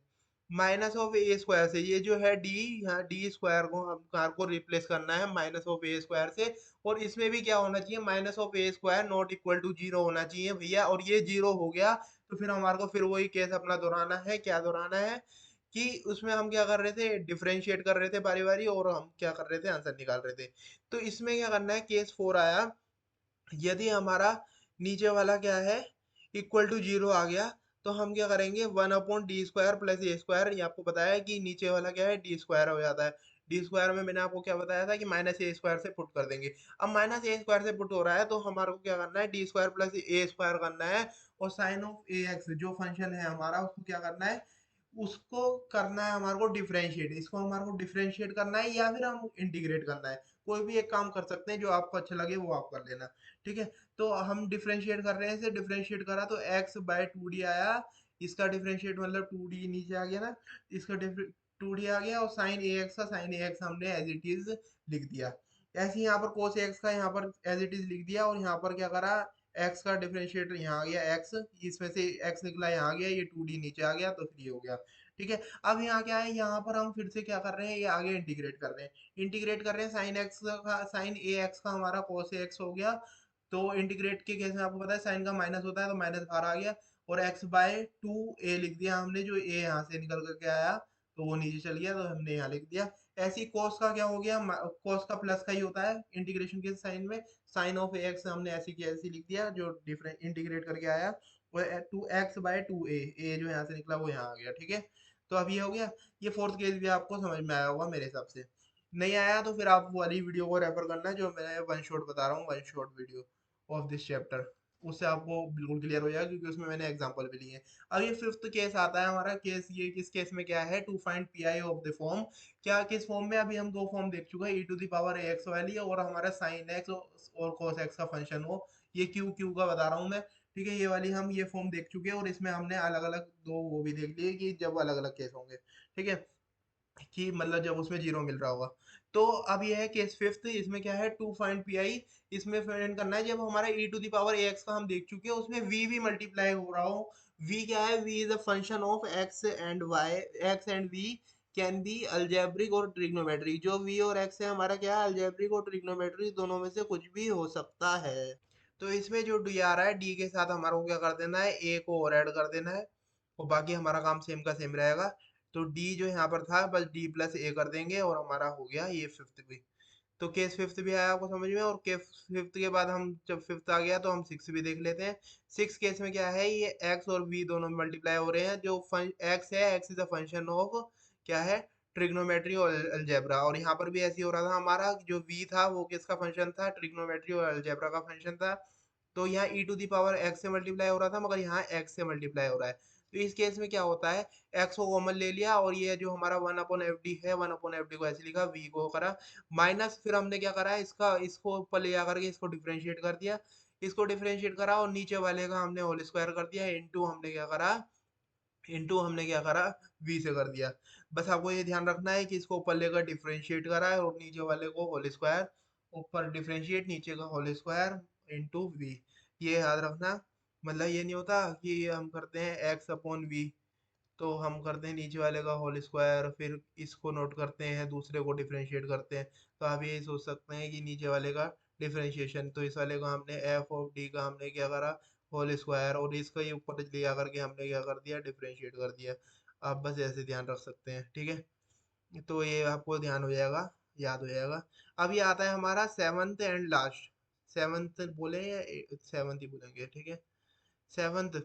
[SPEAKER 1] माइनस ऑफ ए स्क्वायर से, ये जो है डी, यहाँ डी स्क्वायर को हम कार को रिप्लेस करना है माइनस ऑफ ए स्क्वायर से। और इसमें भी क्या होना चाहिए, minus of A square not equal to zero होना चाहिए भैया, और ये जीरो हो गया तो फिर हमारे को फिर वही केस अपना दोहराना है, क्या दोहराना है कि उसमें हम क्या कर रहे थे, डिफरेंशिएट कर रहे थे बारी बारी, और हम क्या कर रहे थे, आंसर निकाल रहे थे। तो इसमें क्या करना है, केस फोर आया, यदि हमारा नीचे वाला क्या है, इक्वल टू जीरो आ गया, तो हम क्या करेंगे, one upon D square plus a square, ये आपको बताया है कि नीचे वाला क्या है, डी स्क्वायर हो जाता है। डी स्क्वायर में मैंने आपको क्या बताया था कि माइनस ए स्क्वायर से पुट कर देंगे। अब माइनस ए स्क्वायर से पुट हो रहा है तो हमारे को क्या करना है, D square plus a square करना है, और साइन ऑफ ए एक्स जो फंक्शन है हमारा, उसको क्या करना है, उसको करना है हमारे को डिफरेंशिएट, इसको हमारे को डिफरेंशिएट करना है या फिर हम इंटीग्रेट करना है, कोई भी एक काम कर सकते हैं, जो आपको अच्छा लगे वो आप कर लेना। ठीक है। तो हम डिफरेंशिएट कर रहे हैं, इसे डिफरेंशिएट करा तो x बाय टू डी आया, इसका डिफरेंशिएट मतलब टू डी नीचे आ गया ना, इसका टू डी आ गया, और साइन ए एक्स का साइन ए एक्स हमने एज इट इज लिख दिया। ऐसे ही यहाँ पर कोस एक्स का यहाँ पर एज इट इज लिख दिया, और यहाँ पर क्या करा, x का डिफरेंशिएटर यहाँ आ गया x, इसमें से x निकला यहाँ आ गया, ये टू डी नीचे आ गया, तो फिर ये हो गया। ठीक है। अब यहाँ क्या है, यहाँ पर हम फिर से क्या कर रहे हैं, ये आगे इंटीग्रेट कर रहे हैं, इंटीग्रेट कर रहे हैं, साइन एक्स का साइन ए एक्स का हमारा cos ए एक्स हो गया। तो इंटीग्रेट के केस में आपको पता है साइन का माइनस होता है, तो माइनस बाहर आ गया, और x बाय टू ए लिख दिया हमने, जो a यहाँ से निकल करके आया तो वो नीचे चल गया, तो हमने यहाँ लिख दिया। ऐसे ही cos का क्या हो गया, cos का प्लस का ही होता है इंटीग्रेशन के साइन में, साइन ऑफ ए एक्स हमने ऐसी की ऐसी लिख दिया, जो डिफरेंट इंटीग्रेट करके आया, वो टू एक्स बाय टू ए जो यहाँ से निकला वो यहाँ आ गया। ठीक है। तो अब ये हो गया। ये फोर्थ केस भी आपको समझ में आया होगा मेरे हिसाब से, नहीं आया तो फिर आप वो वाली वीडियो को रेफर करना जो मैं वन शॉट बता रहा हूँ, one shot video of this chapter, उससे आपको बिल्कुल क्लियर हो जाएगा, क्योंकि उसमें मैंने एग्जांपल भी लिए हैं। अब ये फिफ्थ केस आता है हमारा, केस ये किस केस में क्या है, to find P I of the form, क्या किस फॉर्म में, अभी हम दो फॉर्म देख चुके हैं, e to the power A x वाली और हमारा साइन एक्स और कॉस एक्स का फंक्शन हो, ये क्यू क्यू का बता रहा हूँ मैं। ठीक है। ये वाली हम ये फॉर्म देख चुके हैं, और इसमें हमने अलग अलग दो वो भी देख लिए कि जब अलग अलग केस होंगे। ठीक है, कि मतलब जब उसमें जीरो मिल रहा होगा। तो अब ये है केस फिफ्थ, इसमें क्या है, टू फाइंड पी आई, इसमें फाइंड करना है जब हमारा e to the power A X का हम देख चुके हैं, उसमें v भी मल्टीप्लाई हो रहा हो। v क्या है, v is a function of x and y, x and v can be algebraic और ट्रिग्नोमेट्रिक, जो v और x है हमारा क्या है, अलजेब्रिक और ट्रिग्नोमेट्रिक, दोनों में से कुछ भी हो सकता है। तो इसमें जो डी आ रहा है, डी के साथ हमारा को क्या कर देना है, ए को और ऐड कर देना है, और बाकी हमारा काम सेम का सेम रहेगा। तो डी जो यहाँ पर था, बस डी प्लस ए कर देंगे और हमारा हो गया ये फिफ्थ भी। तो केस फिफ्थ भी आया आपको समझ में, और केस फिफ्थ के बाद हम जब फिफ्थ आ गया तो हम सिक्स भी देख लेते हैं। सिक्स केस में क्या है, ये एक्स और वी दोनों मल्टीप्लाई हो रहे हैं, जो एक्स है, x is a function of क्या है, ट्रिग्नोमेट्री और अलजेब्रा, और यहाँ पर भी ऐसे ही हो रहा था, हमारा जो वी था वो किसका फंक्शन था, ट्रिग्नोमेट्री और अलजेब्रा का फंक्शन था। तो यहाँ ई टू दी पावर एक्स से मल्टीप्लाई हो रहा था, मगर यहाँ एक्स से मल्टीप्लाई हो रहा है। तो इस केस में क्या होता है, एक्स को कॉमन ले लिया, और ये जो हमारा वन अपॉन एफ डी है, वन अपॉन एफ डी को ऐसे लिखा, वी को करा माइनस, फिर हमने क्या करा, इसका इसको ऊपर ले जाकर के इसको डिफरेंशिएट कर दिया, इसको डिफरेंशिएट करा, और नीचे वाले का हमने होल स्क्वायर कर दिया, इनटू हमने क्या करा, इनटू हमने क्या करा, v से कर दिया। बस आपको ये ध्यान रखना है कि इसको ऊपर लेकर डिफरेंशिएट करा है, और नीचे वाले को होल स्क्वायर, ऊपर डिफरेंशिएट नीचे का होल स्क्वायर इनटू v, ये याद रखना। मतलब ये नहीं होता कि हम करते हैं x अपॉन वी, तो हम करते हैं नीचे वाले का होल स्क्वायर, फिर इसको नोट करते हैं, दूसरे को डिफरेंशिएट करते हैं। तो आप ये सोच सकते हैं कि नीचे वाले का डिफरेंशिएशन, तो इस वाले को हमने एफ ऑफ डी का हमने क्या करा, होल स्क्वायर, और इसका ये ऊपर लिया करके हमने क्या कर दिया, डिफरेंशिएट कर दिया। आप बस ऐसे ध्यान रख सकते हैं, ठीक है। तो ये आपको ध्यान हो जाएगा, याद हो जाएगा। अब ये आता है हमारा सेवन्थ एंड लास्ट। सेवन्थ बोले या सेवन्थ ही बोलेंगे, ठीक है। सेवन्थ,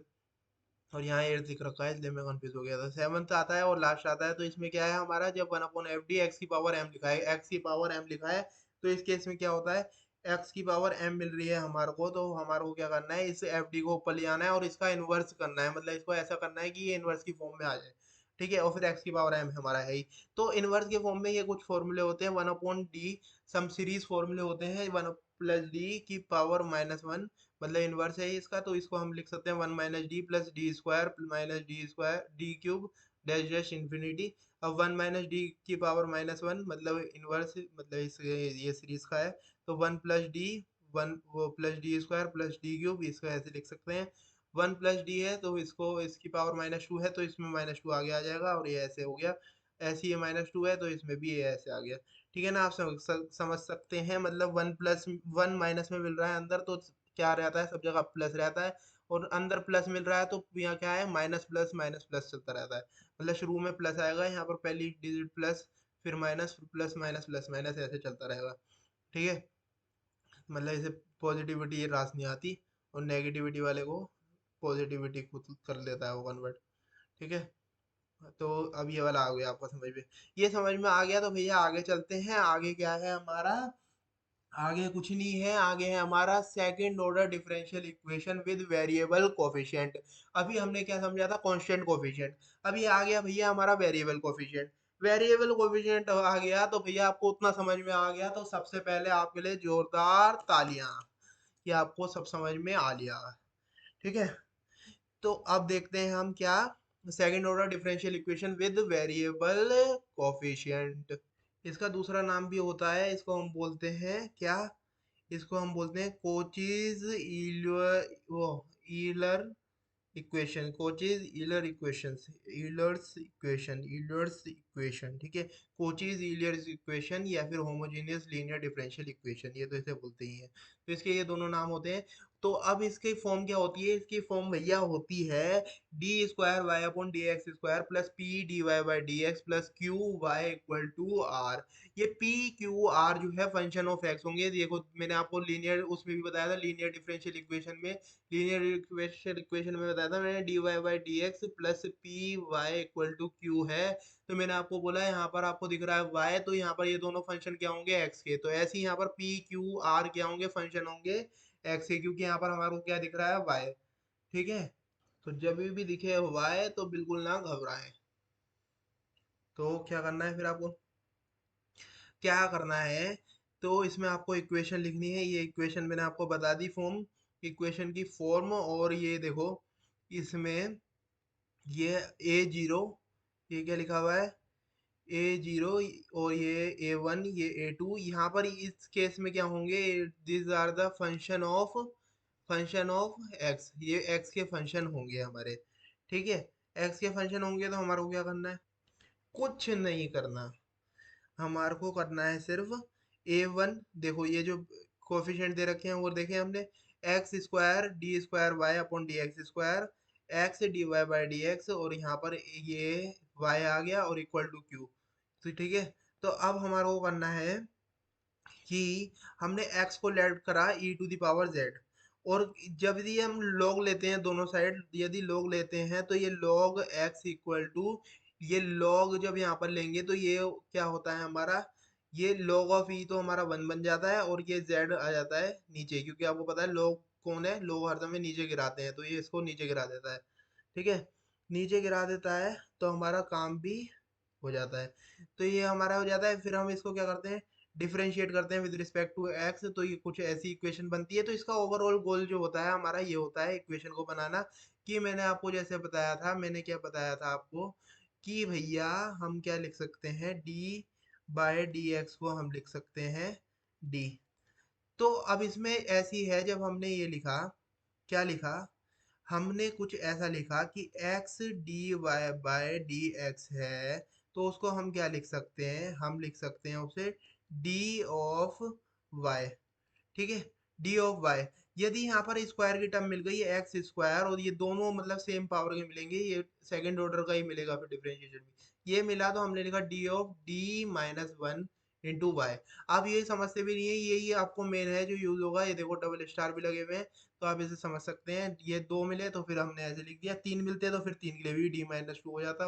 [SPEAKER 1] और यहाँ एट दिख रखा है इसलिए मैं कंफ्यूज हो गया था। सेवन्थ आता है और लास्ट आता है, तो इसमें क्या है हमारा, जब one upon F D x की पावर एम लिखा है, एक्स की पावर एम लिखा है, तो इस केस में क्या होता है, एक्स की पावर एम मिल रही है हमारे को, तो हमारे को क्या करना है, इस एफ डी को ऊपर ले आना है और इसका इन्वर्स करना है, मतलब इसको ऐसा करना है कि ये इन्वर्स की फॉर्म में आ जाए, ठीक है। और फिर एक्स की पावर एम हमारा है ही। तो इन्वर्स के फॉर्म में ये कुछ फॉर्मूले होते हैं, one upon D, some series फॉर्मूले होते हैं, वन प्लस डी की पावर माइनस वन, मतलब इन्वर्स है इसका, तो इसको हम लिख सकते हैं one minus D plus D square minus D square D cube dash dash infinity. अब वन माइनस डी की पावर माइनस वन मतलब इन्वर्स, मतलब इस ये सीरीज का है, तो वन प्लस डी, वन वो plus D square plus D cube, इसको ऐसे लिख सकते हैं। वन प्लस डी है तो इसको, इसकी पावर माइनस टू है तो इसमें माइनस टू आगे आ जाएगा, और ये ऐसे हो गया। ऐसे ये माइनस टू है तो इसमें भी ये ऐसे आ गया, ठीक है ना। आप समझ सकते हैं, मतलब वन प्लस वन माइनस में मिल रहा है अंदर, तो क्या रहता है, सब जगह प्लस रहता है, और अंदर प्लस मिल रहा है तो यहाँ क्या है, माइनस प्लस चलता रहता है। मतलब शुरू में प्लस आएगा, यहाँ पर पहली डिजिट प्लस, फिर माइनस, फिर प्लस माइनस प्लस माइनस, ऐसे चलता रहेगा, ठीक है। मतलब इसे पॉजिटिविटी ये रास नहीं आती, और नेगेटिविटी वाले को पॉजिटिविटी खुद कर लेता है वो कन्वर्ट, ठीक है। तो अब ये वाला आ गया आपको समझ में, ये समझ में आ गया, तो भैया आगे चलते हैं। आगे क्या है हमारा, आगे कुछ नहीं है, आगे है हमारा second order differential equation with variable coefficient. अभी हमने क्या समझा था, कांस्टेंट कोफिशिएंट, अभी आ गया भैया हमारा वेरिएबल कोफिशिएंट। वेरिएबल कोफिशिएंट आ गया तो भैया आपको उतना समझ में आ गया, तो सबसे पहले आपके लिए जोरदार तालियां, कि आपको सब समझ में आ लिया, ठीक है। तो अब देखते हैं हम क्या, second order differential equation with variable coefficient. इसका दूसरा नाम भी होता है, इसको हम बोलते हैं क्या, इसको हम बोलते हैं कोचीज वो ईलर इक्वेशन, कोचीज ईलर इक्वेशंस, ईलर्स इक्वेशन, ठीक है। कोचीज ईलर्स इक्वेशन या फिर होमोजेनियस लीनियर डिफरेंशियल इक्वेशन, ये तो इसे बोलते ही हैं। तो इसके ये दोनों नाम होते हैं। तो अब इसकी फॉर्म क्या होती है, इसकी फॉर्म भैया होती है D square Y upon D x square plus P D Y by D x plus Q Y equal to R. ये पी क्यू आर जो है फंक्शन ऑफ एक्स होंगे, देखो मैंने आपको लीनियर उसमें भी बताया था, लीनियर डिफरेंशियल इक्वेशन में, लीनियर इक्वेशन इक्वेशन में बताया था मैंने, D Y by D x plus P Y equal to Q है। तो मैंने आपको बोला यहाँ पर आपको दिख रहा है वाई, तो यहाँ पर ये दोनों फंक्शन क्या होंगे, एक्स के, तो ऐसे ही यहाँ पर पी क्यू आर क्या होंगे, फंक्शन होंगे एक्स के, क्योंकि यहाँ पर हमारे को क्या दिख रहा है, वाई, ठीक है। तो जब भी दिखे वाई तो बिल्कुल ना घबराएं। तो क्या करना है फिर आपको, क्या करना है, तो इसमें आपको इक्वेशन लिखनी है। ये इक्वेशन मैंने आपको बता दी फॉर्म, इक्वेशन की फॉर्म, और ये देखो इसमें ये ए जीरो, ये क्या लिखा हुआ है, ए जीरो, और ये ए वन, ये ए टू, यहाँ पर इस केस में क्या होंगे, this are the function of x, ये एक्स के फंक्शन होंगे हमारे, ठीक है। एक्स के फंक्शन होंगे तो हमारे को क्या करना है, कुछ नहीं करना, हमारे को करना है सिर्फ ए वन, देखो ये जो कोफिशिएंट दे रखे हैं वो देखे हमने, X square D square Y upon D x square, X D Y by D x, और यहाँ पर ये वाई आ गया और इक्वल टू क्यू, तो ठीक है। तो अब हमारे को करना है कि हमने x को लेट करा e to the power z, और जब यदि हम log लेते हैं दोनों साइड, यदि log लेते हैं तो ये log x इक्वल टू, ये log जब यहाँ पर लेंगे तो ये क्या होता है हमारा, ये log ऑफ e तो हमारा वन बन जाता है, और ये z आ जाता है नीचे, क्योंकि आपको पता है log कौन है, log हर समय नीचे गिराते हैं, तो ये इसको नीचे गिरा देता है, ठीक है। नीचे गिरा देता है तो हमारा काम भी हो जाता है। तो ये हमारा हो जाता है, फिर हम इसको क्या करते हैं, डिफरेंशिएट करते हैं विद रिस्पेक्ट टू एक्स, तो ये कुछ ऐसी इक्वेशन बनती है। तो इसका ओवरऑल गोल जो होता है हमारा, ये होता है इक्वेशन को बनाना, कि मैंने आपको जैसे बताया था, मैंने क्या बताया था आपको, कि भैया हम क्या लिख सकते हैं, डी बाय डी एक्स को हम लिख सकते हैं डी। तो अब इसमें ऐसी है, जब हमने ये लिखा, क्या लिखा, हमने कुछ ऐसा लिखा कि X D Y by D X है, तो उसको हम क्या लिख सकते हैं, हम लिख सकते हैं उसे डी ऑफ वाई। ठीक है, डी ऑफ वाई। यदि यहाँ पर स्क्वायर की टर्म मिल गई है एक्स स्क्वायर, और ये दोनों मतलब सेम पावर के मिलेंगे, ये सेकंड ऑर्डर का ही मिलेगा फिर डिफरेंशिएशन में, ये मिला तो हमने लिखा D of D minus one into Y. आप ये समझते भी नहीं है, यही आपको मेन है जो यूज होगा। ये देखो डबल स्टार भी लगे हुए हैं, तो आप इसे समझ सकते हैं। ये दो मिले तो फिर हमने ऐसे लिख दिया, तीन मिलते तो फिर तीन के लिए भी डी माइनस टू हो जाता,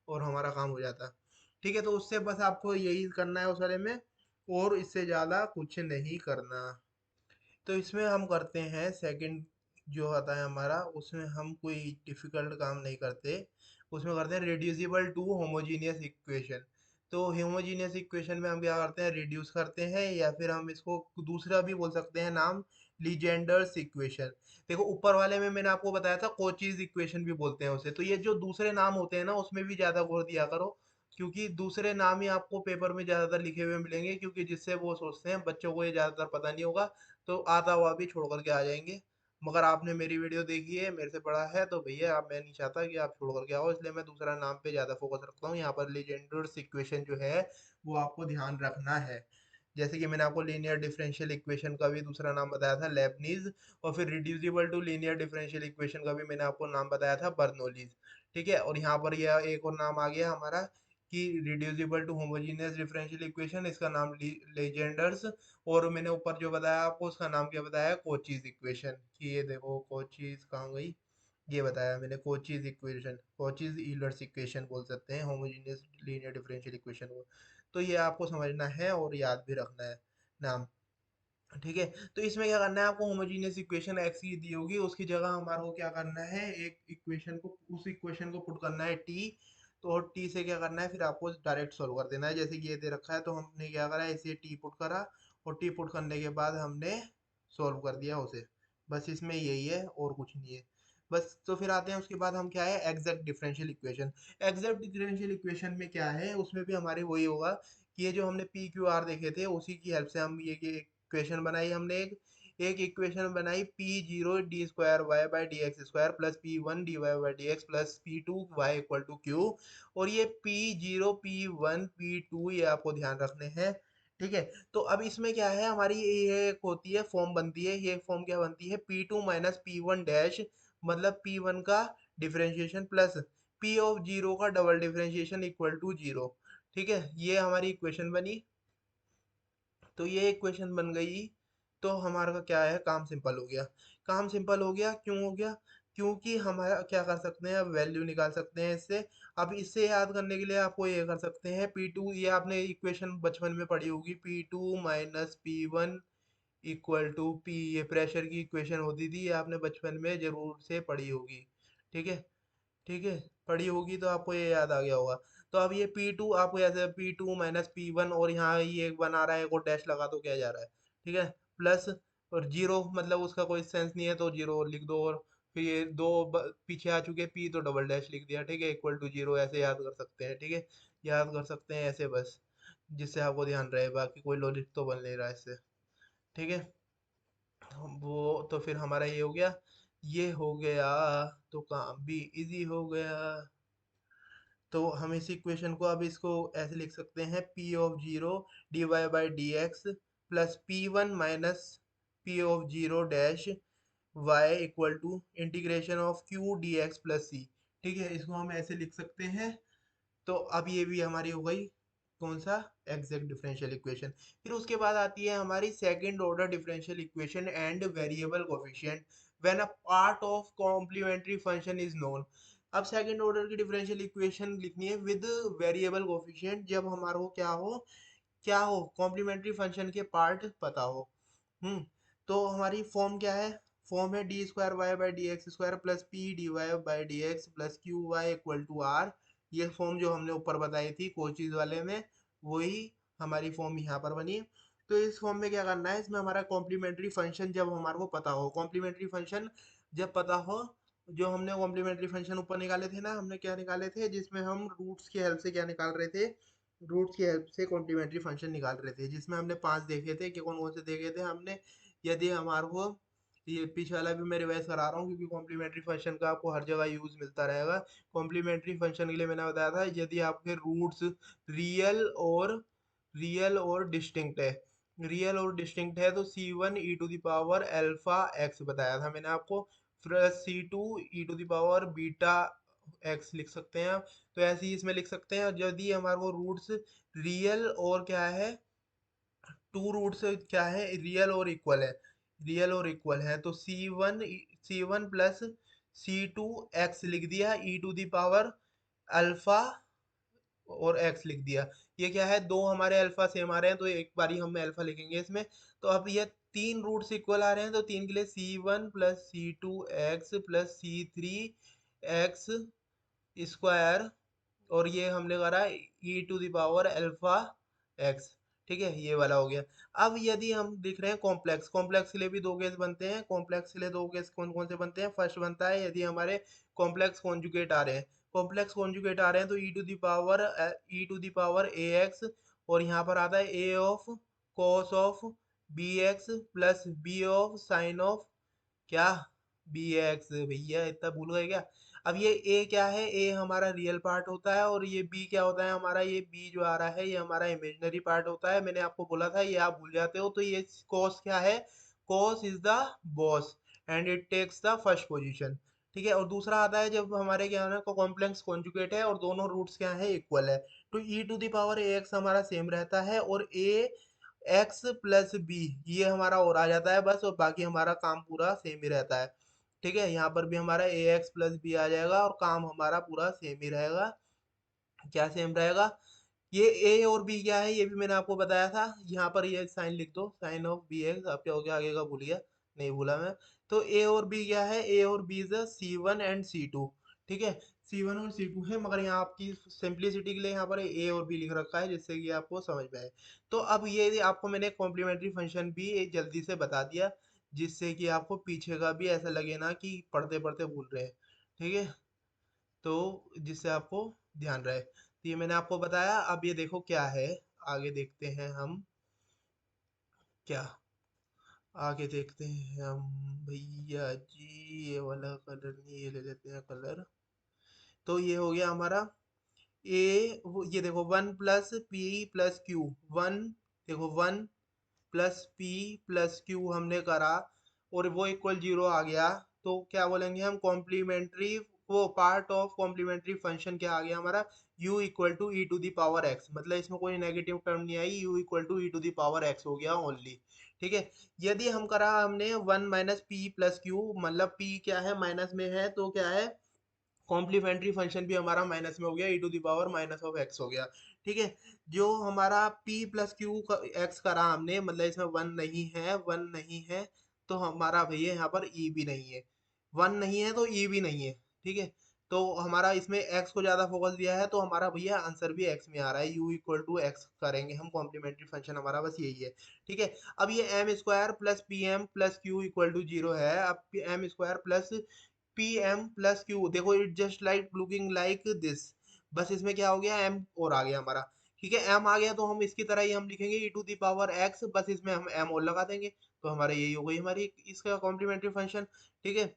[SPEAKER 1] और हमारा काम हो जाता। ठीक है, तो उससे बस आपको यही करना है उस वाले में, और इससे ज्यादा कुछ नहीं करना। तो इसमें हम करते हैं सेकंड जो होता है हमारा, उसमें हम कोई डिफिकल्ट काम नहीं करते। उसमें करते हैं रिड्यूसिबल टू होमोजीनियस इक्वेशन। तो होमोजीनियस इक्वेशन में हम क्या करते हैं, रिड्यूस करते हैं, या फिर हम इसको दूसरा भी बोल सकते हैं नाम, लीजेंडर्स इक्वेशन। देखो ऊपर वाले में मैंने आपको बताया था कोचीज इक्वेशन भी बोलते हैं उसे, तो ये जो दूसरे नाम होते हैं ना उसमें भी ज्यादा गौर दिया करो, क्योंकि दूसरे नाम ही आपको पेपर में ज्यादातर लिखे हुए मिलेंगे, क्योंकि जिससे वो सोचते हैं बच्चों को ये ज्यादातर पता नहीं होगा, तो आता हुआ भी छोड़ करके आ जाएंगे। मगर आपने मेरी वीडियो देखी है, मेरे से बड़ा है, तो भैया आप, मैं नहीं चाहता कि आप छोड़ करके आओ, इसलिए मैं दूसरा नाम पे ज़्यादा फोकस रखता हूँ। यहाँ पर लीजेंडर्स इक्वेशन जो है वो आपको ध्यान रखना है। जैसे कि मैंने आपको लीनियर डिफरेंशियल इक्वेशन का भी दूसरा नाम बताया था लेबनीज, और फिर reducible to linear differential equation का भी मैंने आपको नाम बताया था बर्नौलीज। ठीक है, और यहाँ पर यह एक और नाम आ गया हमारा कि reducible to homogeneous differential equation, इसका नाम लेजेंडर्स। और मैंने ऊपर जो बताया आपको उसका नाम क्या बताया, कोचीज इक्वेशन, कि ये देखो कोचीज कहाँ गई, ये बताया मैंने कोचीज इक्वेशन, कोचीज ईलर्स इक्वेशन बोल सकते हैं होमोजेनियस लीनियर डिफरेंशियल इक्वेशन को। तो ये आपको समझना है और याद भी रखना है नाम। ठीक है, तो इसमें क्या करना है आपको, होमोजीनियस इक्वेशन एक्स की दी होगी, उसकी जगह हमारे को क्या करना है, एक इक्वेशन को, उस इक्वेशन को पुट करना है टी। तो टी से क्या करना है, फिर आपको डायरेक्ट सॉल्व कर देना है। जैसे कि ये दे रखा है, तो हमने क्या करा, इसे टी पुट करा, और टी पुट करने के बाद हमने सॉल्व कर दिया उसे। बस इसमें यही है और कुछ नहीं है। बस, तो फिर आते हैं उसके बाद हम क्या है, exact differential equation. Exact differential equation में क्या है, उसमें भी हमारे वही होगा कि ये जो हमने पी क्यू आर देखे थे, उसी की हेल्प से हम ये इक्वेशन बनाई हमने, एक इक्वेशन बनाई, P zero D square Y by D x square plus P one D Y by D x plus P two Y equal to Q. और ये P zero P one P two ये आपको ध्यान रखने हैं। ठीक है, तो अब इसमें क्या है, हमारी ये एक होती है फॉर्म बनती है, ये फॉर्म क्या बनती है, p two minus P one dash, मतलब पी वन का differentiation plus p of zero का double differentiation equal to zero. ठीक है, ये हमारी इक्वेशन बनी। तो ये इक्वेशन बन गई, तो हमारा का क्या है, काम सिंपल हो गया। काम सिंपल हो गया, क्यों हो गया, क्योंकि हमारा क्या कर सकते हैं, अब वैल्यू निकाल सकते हैं इससे। अब इससे याद करने के लिए आपको ये कर सकते हैं, पी टू, ये आपने इक्वेशन बचपन में पढ़ी होगी, P two minus P one equal to P, ये प्रेशर की इक्वेशन होती थी, ये आपने बचपन में जरूर से पढ़ी होगी। ठीक है, ठीक है, पढ़ी होगी तो आपको ये याद आ गया होगा। तो अब ये P2 आपको ऐसे P2 माइनस P1, और यहाँ ये एक बना रहा है, एक और डैश लगा दो, क्या जा रहा है, ठीक है, प्लस, और जीरो मतलब उसका कोई सेंस नहीं है, तो जीरो लिख दो, और फिर ये दो पीछे आ चुके पी, तो डबल डैश लिख दिया, ठीक है, इक्वल टू जीरो, ऐसे याद कर सकते हैं। ठीक है, याद कर सकते हैं ऐसे बस, जिससे आपको ध्यान रहे, बाकी कोई लॉजिक तो बन नहीं रहा इससे। ठीक है, वो तो फिर हमारा ये हो गया, ये हो गया, तो काम भी इजी हो गया। तो हम इस इक्वेशन को, अब इसको ऐसे लिख सकते हैं, p of zero d Y by D x plus P one minus p of zero dash y equal to integration of q d x plus c. ठीक है, इसको हम ऐसे लिख सकते हैं। तो अब ये भी हमारी हो गई, कौन सा, एग्जैक्ट डिफरेंशियल इक्वेशन। फिर उसके बाद आती है हमारी second order differential equation and variable coefficient when a part of complementary function is known. अब सेकंड ऑर्डर की डिफरेंशियल इक्वेशन लिखनी है विद वेरिएबल कोफिशिएंट, जब हमारे को क्या हो कॉम्प्लीमेंट्री फंक्शन के पार्ट पता हो। हम्म, तो हमारी फॉर्म क्या है, फॉर्म है D square Y by D x square plus P D Y by D x plus Q Y equal to R. ये फॉर्म जो हमने ऊपर बताई थी कोचीज वाले में, वही हमारी फॉर्म यहाँ पर बनी। तो इस फॉर्म में क्या करना है, इसमें हमारा कॉम्प्लीमेंट्री फंक्शन जब हमारे को पता हो, कॉम्प्लीमेंट्री फंक्शन जब पता हो, जो हमने कॉम्प्लीमेंट्री फंक्शन ऊपर निकाले थे ना, हमने क्या निकाले थे, जिसमें हम रूट्स की हेल्प से क्या निकाल रहे थे, रूट्स की हेल्प से कॉम्प्लीमेंट्री फंक्शन निकाल रहे थे, जिसमें हमने पांच देखे थे, कि कौन कौन से देखे थे हमने। यदि हमारे को ये पीछे वाला भी मैं रिवाइज करा रहा हूँ क्योंकि कॉम्प्लीमेंट्री फंक्शन का आपको हर जगह यूज मिलता रहेगा। कॉम्प्लीमेंट्री फंक्शन के लिए मैंने बताया था यदि आपके रूट्स रियल और डिस्टिंक्ट है, रियल और डिस्टिंक्ट है तो c1 e⁻α x बताया था मैंने आपको, प्लस c2 e⁻β x लिख सकते हैं आप। तो ऐसे ही इसमें लिख सकते हैं, और यदि हमारे को रूट्स रियल और क्या है, टू रूट्स क्या है, रियल और इक्वल है, रियल और इक्वल है तो सी वन प्लस c2 x लिख दिया e⁻ अल्फा और x लिख दिया। ये क्या है, दो हमारे अल्फा सेम आ रहे हैं तो एक बारी हम अल्फा लिखेंगे इसमें। तो अब ये तीन रूट्स इक्वल आ रहे हैं तो तीन के लिए c1 + c2 x + c3 x square, और ये हमने करा e⁻α x। ठीक है, ये वाला हो गया। अब यदि हम देख रहे हैं कॉम्प्लेक्स, कॉम्प्लेक्स के लिए भी दो केस बनते हैं। कॉम्प्लेक्स के लिए दो केस कौन कौन से बनते हैं, फर्स्ट बनता है यदि हमारे कॉम्प्लेक्स कॉन्जुगेट आ रहे हैं, कॉम्प्लेक्स कॉन्जुगेट आ रहे हैं तो e⁻a x, और यहाँ पर आता है a of cos of bx plus b of sin of क्या, bx। भैया इतना भूल गए क्या। अब ये a क्या है, a हमारा रियल पार्ट होता है, और ये b क्या होता है हमारा, ये b जो आ रहा है ये हमारा इमेजिनरी पार्ट होता है। मैंने आपको बोला था ये आप भूल जाते हो। तो ये cos क्या है, cos is the boss and it takes the first position. ठीक है, और दूसरा आता है जब हमारे क्या है कॉम्प्लेक्स कॉन्जुगेट है और दोनों रूट्स क्या है, इक्वल है, तो e⁻ax हमारा सेम रहता है, और a x प्लस बी ये हमारा और आ जाता है बस, और बाकी हमारा काम पूरा सेम ही रहता है। ठीक है, यहाँ पर भी हमारा ए एक्स प्लस बी आ जाएगा और काम हमारा पूरा सेम ही रहेगा। क्या सेम रहेगा, ये ए और बी क्या है ये भी मैंने आपको बताया था। यहाँ पर ये साइन लिख दो, साइन ऑफ बी एक्स, अब क्या हो गया आगे का भूल गया, नहीं भूला मैं। तो ए और बी क्या है, ए और B is c1 and c2। ठीक है, c1 और c2 है, मगर यहाँ आपकी सिंप्लिसिटी के लिए यहाँ पर ए और बी लिख रखा है जिससे कि आपको समझ में आए। तो अब ये आपको मैंने कॉम्प्लीमेंट्री फंक्शन भी जल्दी से बता दिया, जिससे कि आपको पीछे का भी ऐसा लगे ना कि पढ़ते पढ़ते भूल रहे हैं। ठीक है, तो जिससे आपको ध्यान रहे, तो ये मैंने आपको बताया। अब ये देखो क्या है, आगे देखते हैं हम क्या, आगे देखते हैं हम भैया जी। ये वाला कलर नहीं, ये ले लेते हैं कलर। तो ये हो गया हमारा ये देखो 1 + p + q, 1, देखो 1 + p + q हमने करा, और वो इक्वल 0 आ गया। तो क्या बोलेंगे हम, कॉम्प्लीमेंट्री, वो पार्ट ऑफ कॉम्प्लीमेंट्री फंक्शन क्या आ गया हमारा, u = e⁻x, मतलब इसमें कोई नेगेटिव टर्म नहीं आई, u = e⁻x हो गया ओनली। ठीक है, यदि हम करा हमने 1 - p + q, मतलब p क्या है माइनस में है तो क्या है, कॉम्प्लीमेंट्री फंक्शन भी हमारा माइनस में हो गया, e⁻−x हो गया। ठीक है, जो हमारा p + q x करा हमने, मतलब इसमें वन नहीं है, वन नहीं है, तो हमारा भैया यहाँ पर e भी नहीं है, वन नहीं है तो e भी नहीं है। ठीक है, तो हमारा इसमें x को ज्यादा फोकस दिया है तो हमारा भैया आंसर भी x में आ रहा है, u = x करेंगे हम, कॉम्प्लीमेंट्री फंक्शन हमारा बस यही है। ठीक है, अब ये m² + pm + q = 0 है। अब m² + pm + q, देखो it just like looking like this, बस इसमें क्या हो गया, m और आ गया हमारा। ठीक है, m आ गया तो हम इसकी तरह ही हम लिखेंगे e⁻x, बस इसमें हम m और लगा देंगे, तो हमारा यही हो गई हमारी इसका कॉम्प्लीमेंट्री फंक्शन। ठीक है,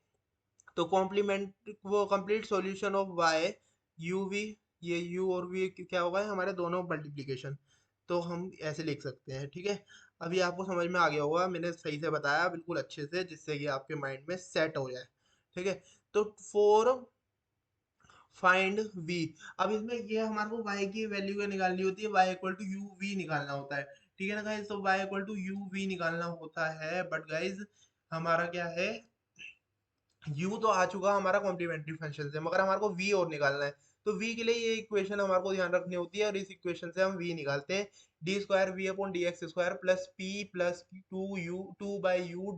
[SPEAKER 1] तो कॉम्प्लीमेंट वो complete solution of y u v, ये u और v क्या होगा, हमारे दोनों मल्टीप्लिकेशन, तो हम ऐसे लिख सकते हैं। ठीक है, अभी आपको समझ में आ गया होगा, मैंने सही से बताया बिल्कुल अच्छे से, जिससे कि आपके माइंड में सेट हो जाए। ठीक है, तो फॉर फाइंड v, अब इसमें ये हमारे को y की वैल्यू क्या निकालनी होती है, y = uv निकालना होता है। ठीक है ना गाइज, तो y = uv निकालना होता है, बट गाइज हमारा क्या है, u तो आ चुका हमारा कॉम्प्लीमेंट्री फंक्शन से, मगर हमारे को v और निकालना है। तो v के लिए ये इक्वेशन हमारे को ध्यान रखनी होती है, और इस इक्वेशन से हम v निकालते हैं, d² v/dx² plus p plus 2u/u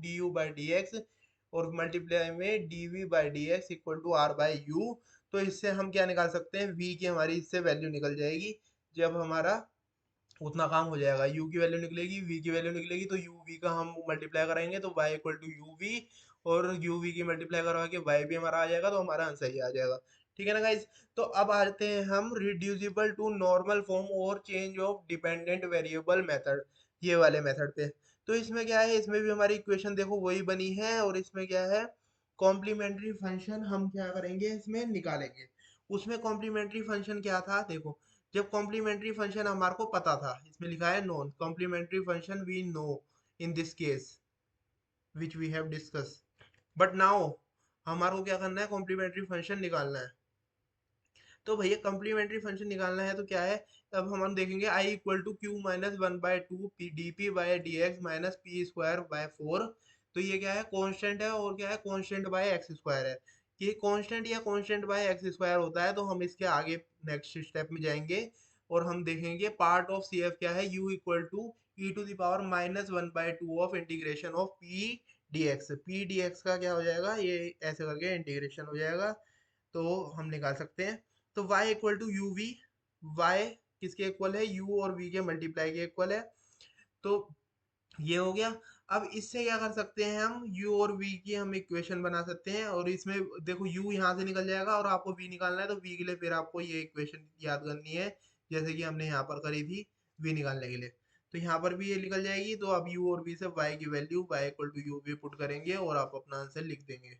[SPEAKER 1] du/dx, और मल्टीप्लाई में dv/dx = r/u। तो इससे हम क्या निकाल सकते हैं, v की हमारी इससे वैल्यू निकल जाएगी, जब हमारा उतना काम हो जाएगा, u की वैल्यू निकलेगी, v की वैल्यू निकलेगी, तो u v का हम मल्टीप्लाई कराएंगे तो y = uv, और u v की मल्टीप्लाई करवा के y भी हमारा आ जाएगा, तो हमारा आंसर ही आ जाएगा। ठीक है ना गाइज, तो अब आते हैं हम रिड्यूसिबल टू नॉर्मल फॉर्म और change of dependent variable method, ये वाले मेथड पे। तो इसमें क्या है, इसमें भी हमारी इक्वेशन देखो वही बनी है, और इसमें क्या है, कॉम्प्लीमेंट्री फंक्शन हम क्या करेंगे इसमें निकालेंगे। उसमें कॉम्प्लीमेंट्री फंक्शन क्या था देखो, जब कॉम्प्लीमेंट्री फंक्शन हमारे को पता था, इसमें लिखा है non complementary function we know in this case which we have discuss, but now हमारे को क्या करना है, कॉम्प्लीमेंट्री फंक्शन निकालना है। तो भैया कॉम्प्लीमेंट्री फंक्शन निकालना है तो क्या है, अब हम देखेंगे I equal to q minus one by two p d p by D x minus p square by four. तो ये क्या है, कांस्टेंट है, और क्या है, कांस्टेंट बाय एक्स स्क्वायर है। ये कांस्टेंट या कांस्टेंट बाय एक्स स्क्वायर होता है, तो हम इसके आगे नेक्स्ट स्टेप में जाएंगे और हम देखेंगे पार्ट ऑफ सी एफ क्या है, U equal to E to the power minus one by two of integration of P D x का क्या हो जाएगा, ये ऐसे करके इंटीग्रेशन हो जाएगा। तो हम निकाल सकते हैं। तो y equal to U V, Y किसके इक्वल है, u और v के मल्टीप्लाई के इक्वल है। तो ये हो गया। अब इससे क्या कर सकते हैं, हम u और v की हम इक्वेशन बना सकते हैं, और इसमें देखो u यहाँ से निकल जाएगा और आपको v निकालना है, तो v के लिए फिर आपको ये इक्वेशन याद करनी है, जैसे कि हमने यहाँ पर करी थी v निकालने के लिए। तो यहाँ पर भी ये निकल जाएगी, तो अब u और v से y की value y equal to U V put करेंगे और आप अपना आंसर लिख देंगे।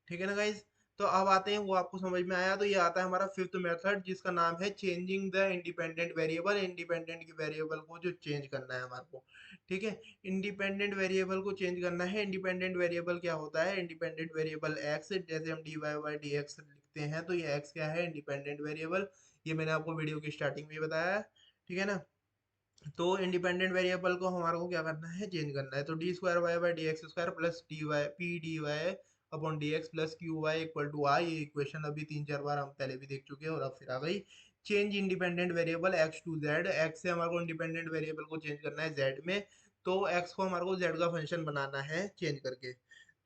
[SPEAKER 1] ठीक है ना गाइज। तो अब आते हैं, वो आपको समझ में आया, तो ये आता है हमारा फिफ्थ मेथड, जिसका नाम है changing the independent variable. Independent की वेरिएबल को जो चेंज करना है हमारे को, ठीक है, इंडिपेंडेंट वेरिएबल को चेंज करना है। इंडिपेंडेंट वेरिएबल क्या होता है, इंडिपेंडेंट वेरिएबल एक्स, जैसे हम D Y by D X लिखते हैं, तो ये एक्स क्या है, इंडिपेंडेंट वेरिएबल। ये मैंने आपको वीडियो की स्टार्टिंग में ही बताया है, ठीक है ना। तो इंडिपेंडेंट वेरिएबल को हमारे को क्या करना है, चेंज करना है। तो d square Y by D x square plus d y p D y upon D x plus Q Y equal to I. ये इक्वेशन अभी तीन चार बार हम पहले भी देख चुके हैं और अब फिर आ गई। Change independent variable X to Z, X से हमारे को इंडिपेंडेंट वेरिएबल को चेंज करना है जेड में। तो एक्स को हमारे को जेड का फंक्शन बनाना है चेंज करके।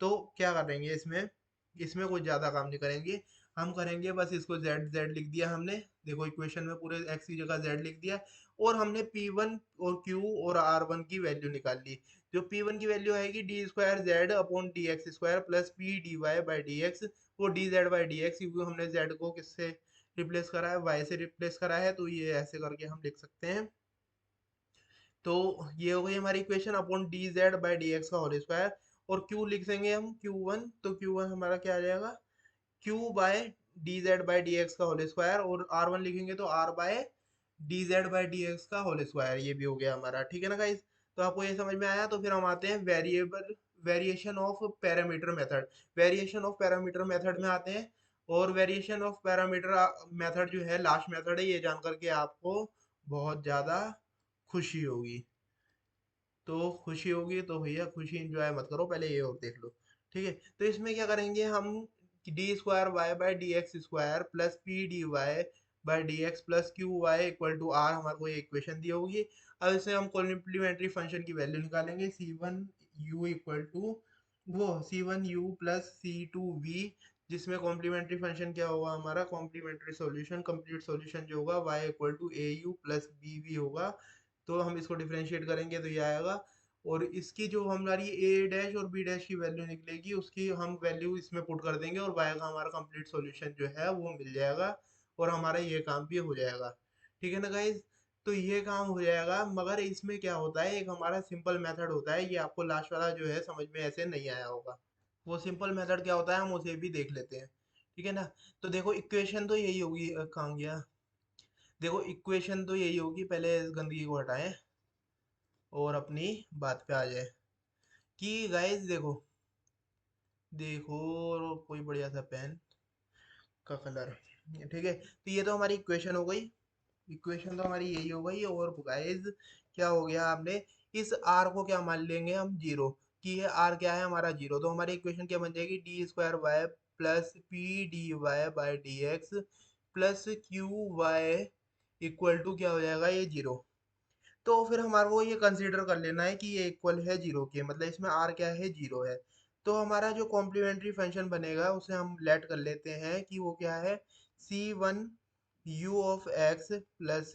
[SPEAKER 1] तो क्या करेंगे इसमें, इसमें कोई ज्यादा काम नहीं करेंगे, हम करेंगे बस इसको जेड जेड लिख दिया हमने। देखो इक्वेशन में पूरे एक्स की जगह जेड लिख दिया, और हमने P1 और Q और R1 की वैल्यू निकाल ली। जो P1 की वैल्यू आएगी d square z upon D x square plus P D Y by D x, वो d Z by D x, क्योंकि हमने जेड को किससे रिप्लेस करा है, वाई से रिप्लेस करा है, तो ये ऐसे करके हम लिख सकते हैं। तो ये हो गई हमारी equation upon D Z by D x का होल स्क्वायर। और Q लिख देंगे हम Q1, तो Q1 हमारा क्या आ जाएगा, Q by D Z by D x का होल स्क्वायर, और R1 लिखेंगे तो R by D Z by D x का होल स्क्वायर। ये भी हो गया हमारा, ठीक है ना गाइज। तो आपको ये समझ में आया। तो फिर हम आते हैं variable variation of parameter method. Variation of parameter method में आते हैं, और वेरिएशन ऑफ पैरामीटर मेथड जो है लास्ट मेथड है, ये जान करके आपको बहुत ज़्यादा खुशी होगी। तो खुशी होगी तो भैया खुशी इंजॉय मत करो, पहले ये और देख लो। ठीक है, तो इसमें क्या करेंगे हम, D square Y by D x square plus P D Y by D x plus Q Y equal to R, हमारे को ये इक्वेशन दी होगी। अब इससे हम कॉम्प्लीमेंट्री फंक्शन की वैल्यू निकालेंगे, c one u equal to वो c one u plus c two v, जिसमें कॉम्प्लीमेंट्री फंक्शन क्या होगा हमारा, कॉम्प्लीमेंट्री सॉल्यूशन कंप्लीट सॉल्यूशन जो होगा y equal to A U plus B V होगा। तो हम इसको डिफरेंशिएट करेंगे तो ये आएगा, और इसकी जो हमारी ए डैश और बी डैश की वैल्यू निकलेगी, उसकी हम वैल्यू इसमें पुट कर देंगे, और y का हमारा कंप्लीट सॉल्यूशन जो है वो मिल जाएगा, और हमारा ये काम भी हो जाएगा। ठीक है ना गाइज। तो ये काम हो जाएगा, मगर इसमें क्या होता है, एक हमारा सिंपल मेथड होता है, ये आपको लास्ट वाला जो है समझ में ऐसे नहीं आया होगा। वो सिंपल मेथड क्या होता है, हम उसे भी देख लेते हैं। ठीक है ना। तो देखो इक्वेशन तो यही होगी, कहाँ गया, देखो इक्वेशन तो यही होगी, पहले इस गंदगी को हटाएं और अपनी बात पे आ जाए कि गाइस देखो, देखो कोई बढ़िया सा पेन का कलर, ठीक है, तो ये तो हमारी इक्वेशन हो गई। इक्वेशन तो हमारी यही हो गई, और गाइस क्या हो गया, आपने इस आर को क्या मान लेंगे हम, जीरो, कि ये आर क्या है हमारा, जीरो। तो हमारी इक्वेशन क्या बन जाएगी, D square Y plus P D Y by D x plus Q Y equal to क्या हो जाएगा, ये जीरो। तो फिर हमारे को ये कंसीडर कर लेना है कि ये इक्वल है जीरो के, मतलब इसमें आर क्या है, जीरो है। तो हमारा जो कॉम्प्लीमेंट्री फंक्शन बनेगा उसे हम लेट कर लेते हैं कि वो क्या है, c one u of x plus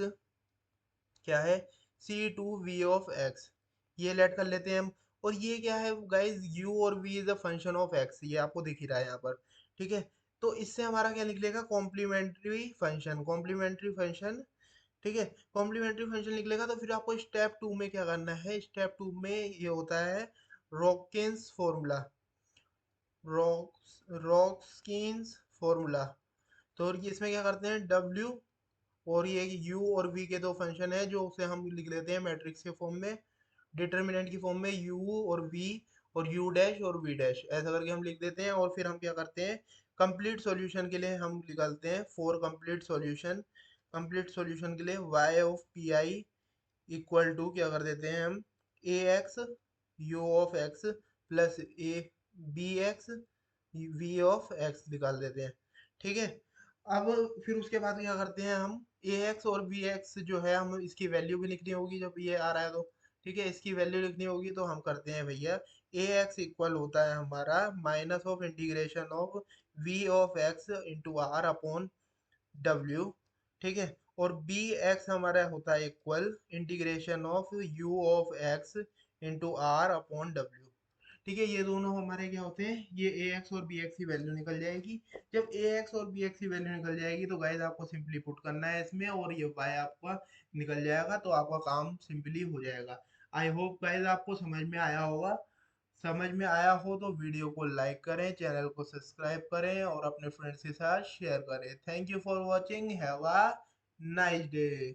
[SPEAKER 1] क्या है, c two v of x, ये लेट कर लेते हैं हम। और ये क्या है गाइज, u और v is a function of x, ये आपको दिख ही रहा है यहाँ पर। ठीक है, तो इससे हमारा क्या निकलेगा, कॉम्प्लीमेंट्री फंक्शन, कॉम्प्लीमेंट्री फंक्शन। ठीक है। कॉम्प्लीमेंट्री फंक्शन निकलेगा तो फिर आपको स्टेप 2 में क्या करना है, स्टेप 2 में ये होता है रॉकिन्स फॉर्मूला, रॉक्सकिन्स फॉर्मूला। तो ये इसमें क्या करते हैं, डब्ल्यू और ये यू और वी के दो फंक्शन है जो उसे हम लिख लेते हैं मैट्रिक्स के फॉर्म में, डिटर्मिनेंट की फॉर्म में यू और वी, और यू डैश और वी डैश ऐसा करके हम लिख देते हैं। और फिर हम क्या करते हैं, कंप्लीट सॉल्यूशन के लिए हम निकालते हैं for complete solution, complete solution के लिए y of p i equal to क्या कर देते हैं हम, a x u of x plus a b x v of x निकाल देते हैं। ठीक है। अब फिर उसके बाद क्या करते हैं हम, ए एक्स और बी एक्स जो है हम इसकी वैल्यू भी लिखनी होगी जब ये आ रहा है तो। ठीक है, इसकी वैल्यू लिखनी होगी तो हम करते हैं भैया, ए एक्स इक्वल होता है हमारा minus of integration of V of X into R upon W. ठीक है। और बी एक्स हमारा होता है equal integration of U of X into R upon W. ठीक है, ये दोनों हमारे क्या होते हैं, ये ए एक्स और बी एक्स की वैल्यू निकल जाएगी। जब ए एक्स और बी एक्स की वैल्यू निकल जाएगी तो गाइस आपको सिंपली पुट करना है इसमें, और ये वाई आपका निकल जाएगा तो आपका काम सिंपली हो जाएगा। आई होप गाइस आपको समझ में आया होगा। समझ में आया हो तो वीडियो को लाइक करें, चैनल को सब्सक्राइब करें और अपने फ्रेंड्स के साथ शेयर करें। Thank you for watching, have a nice day.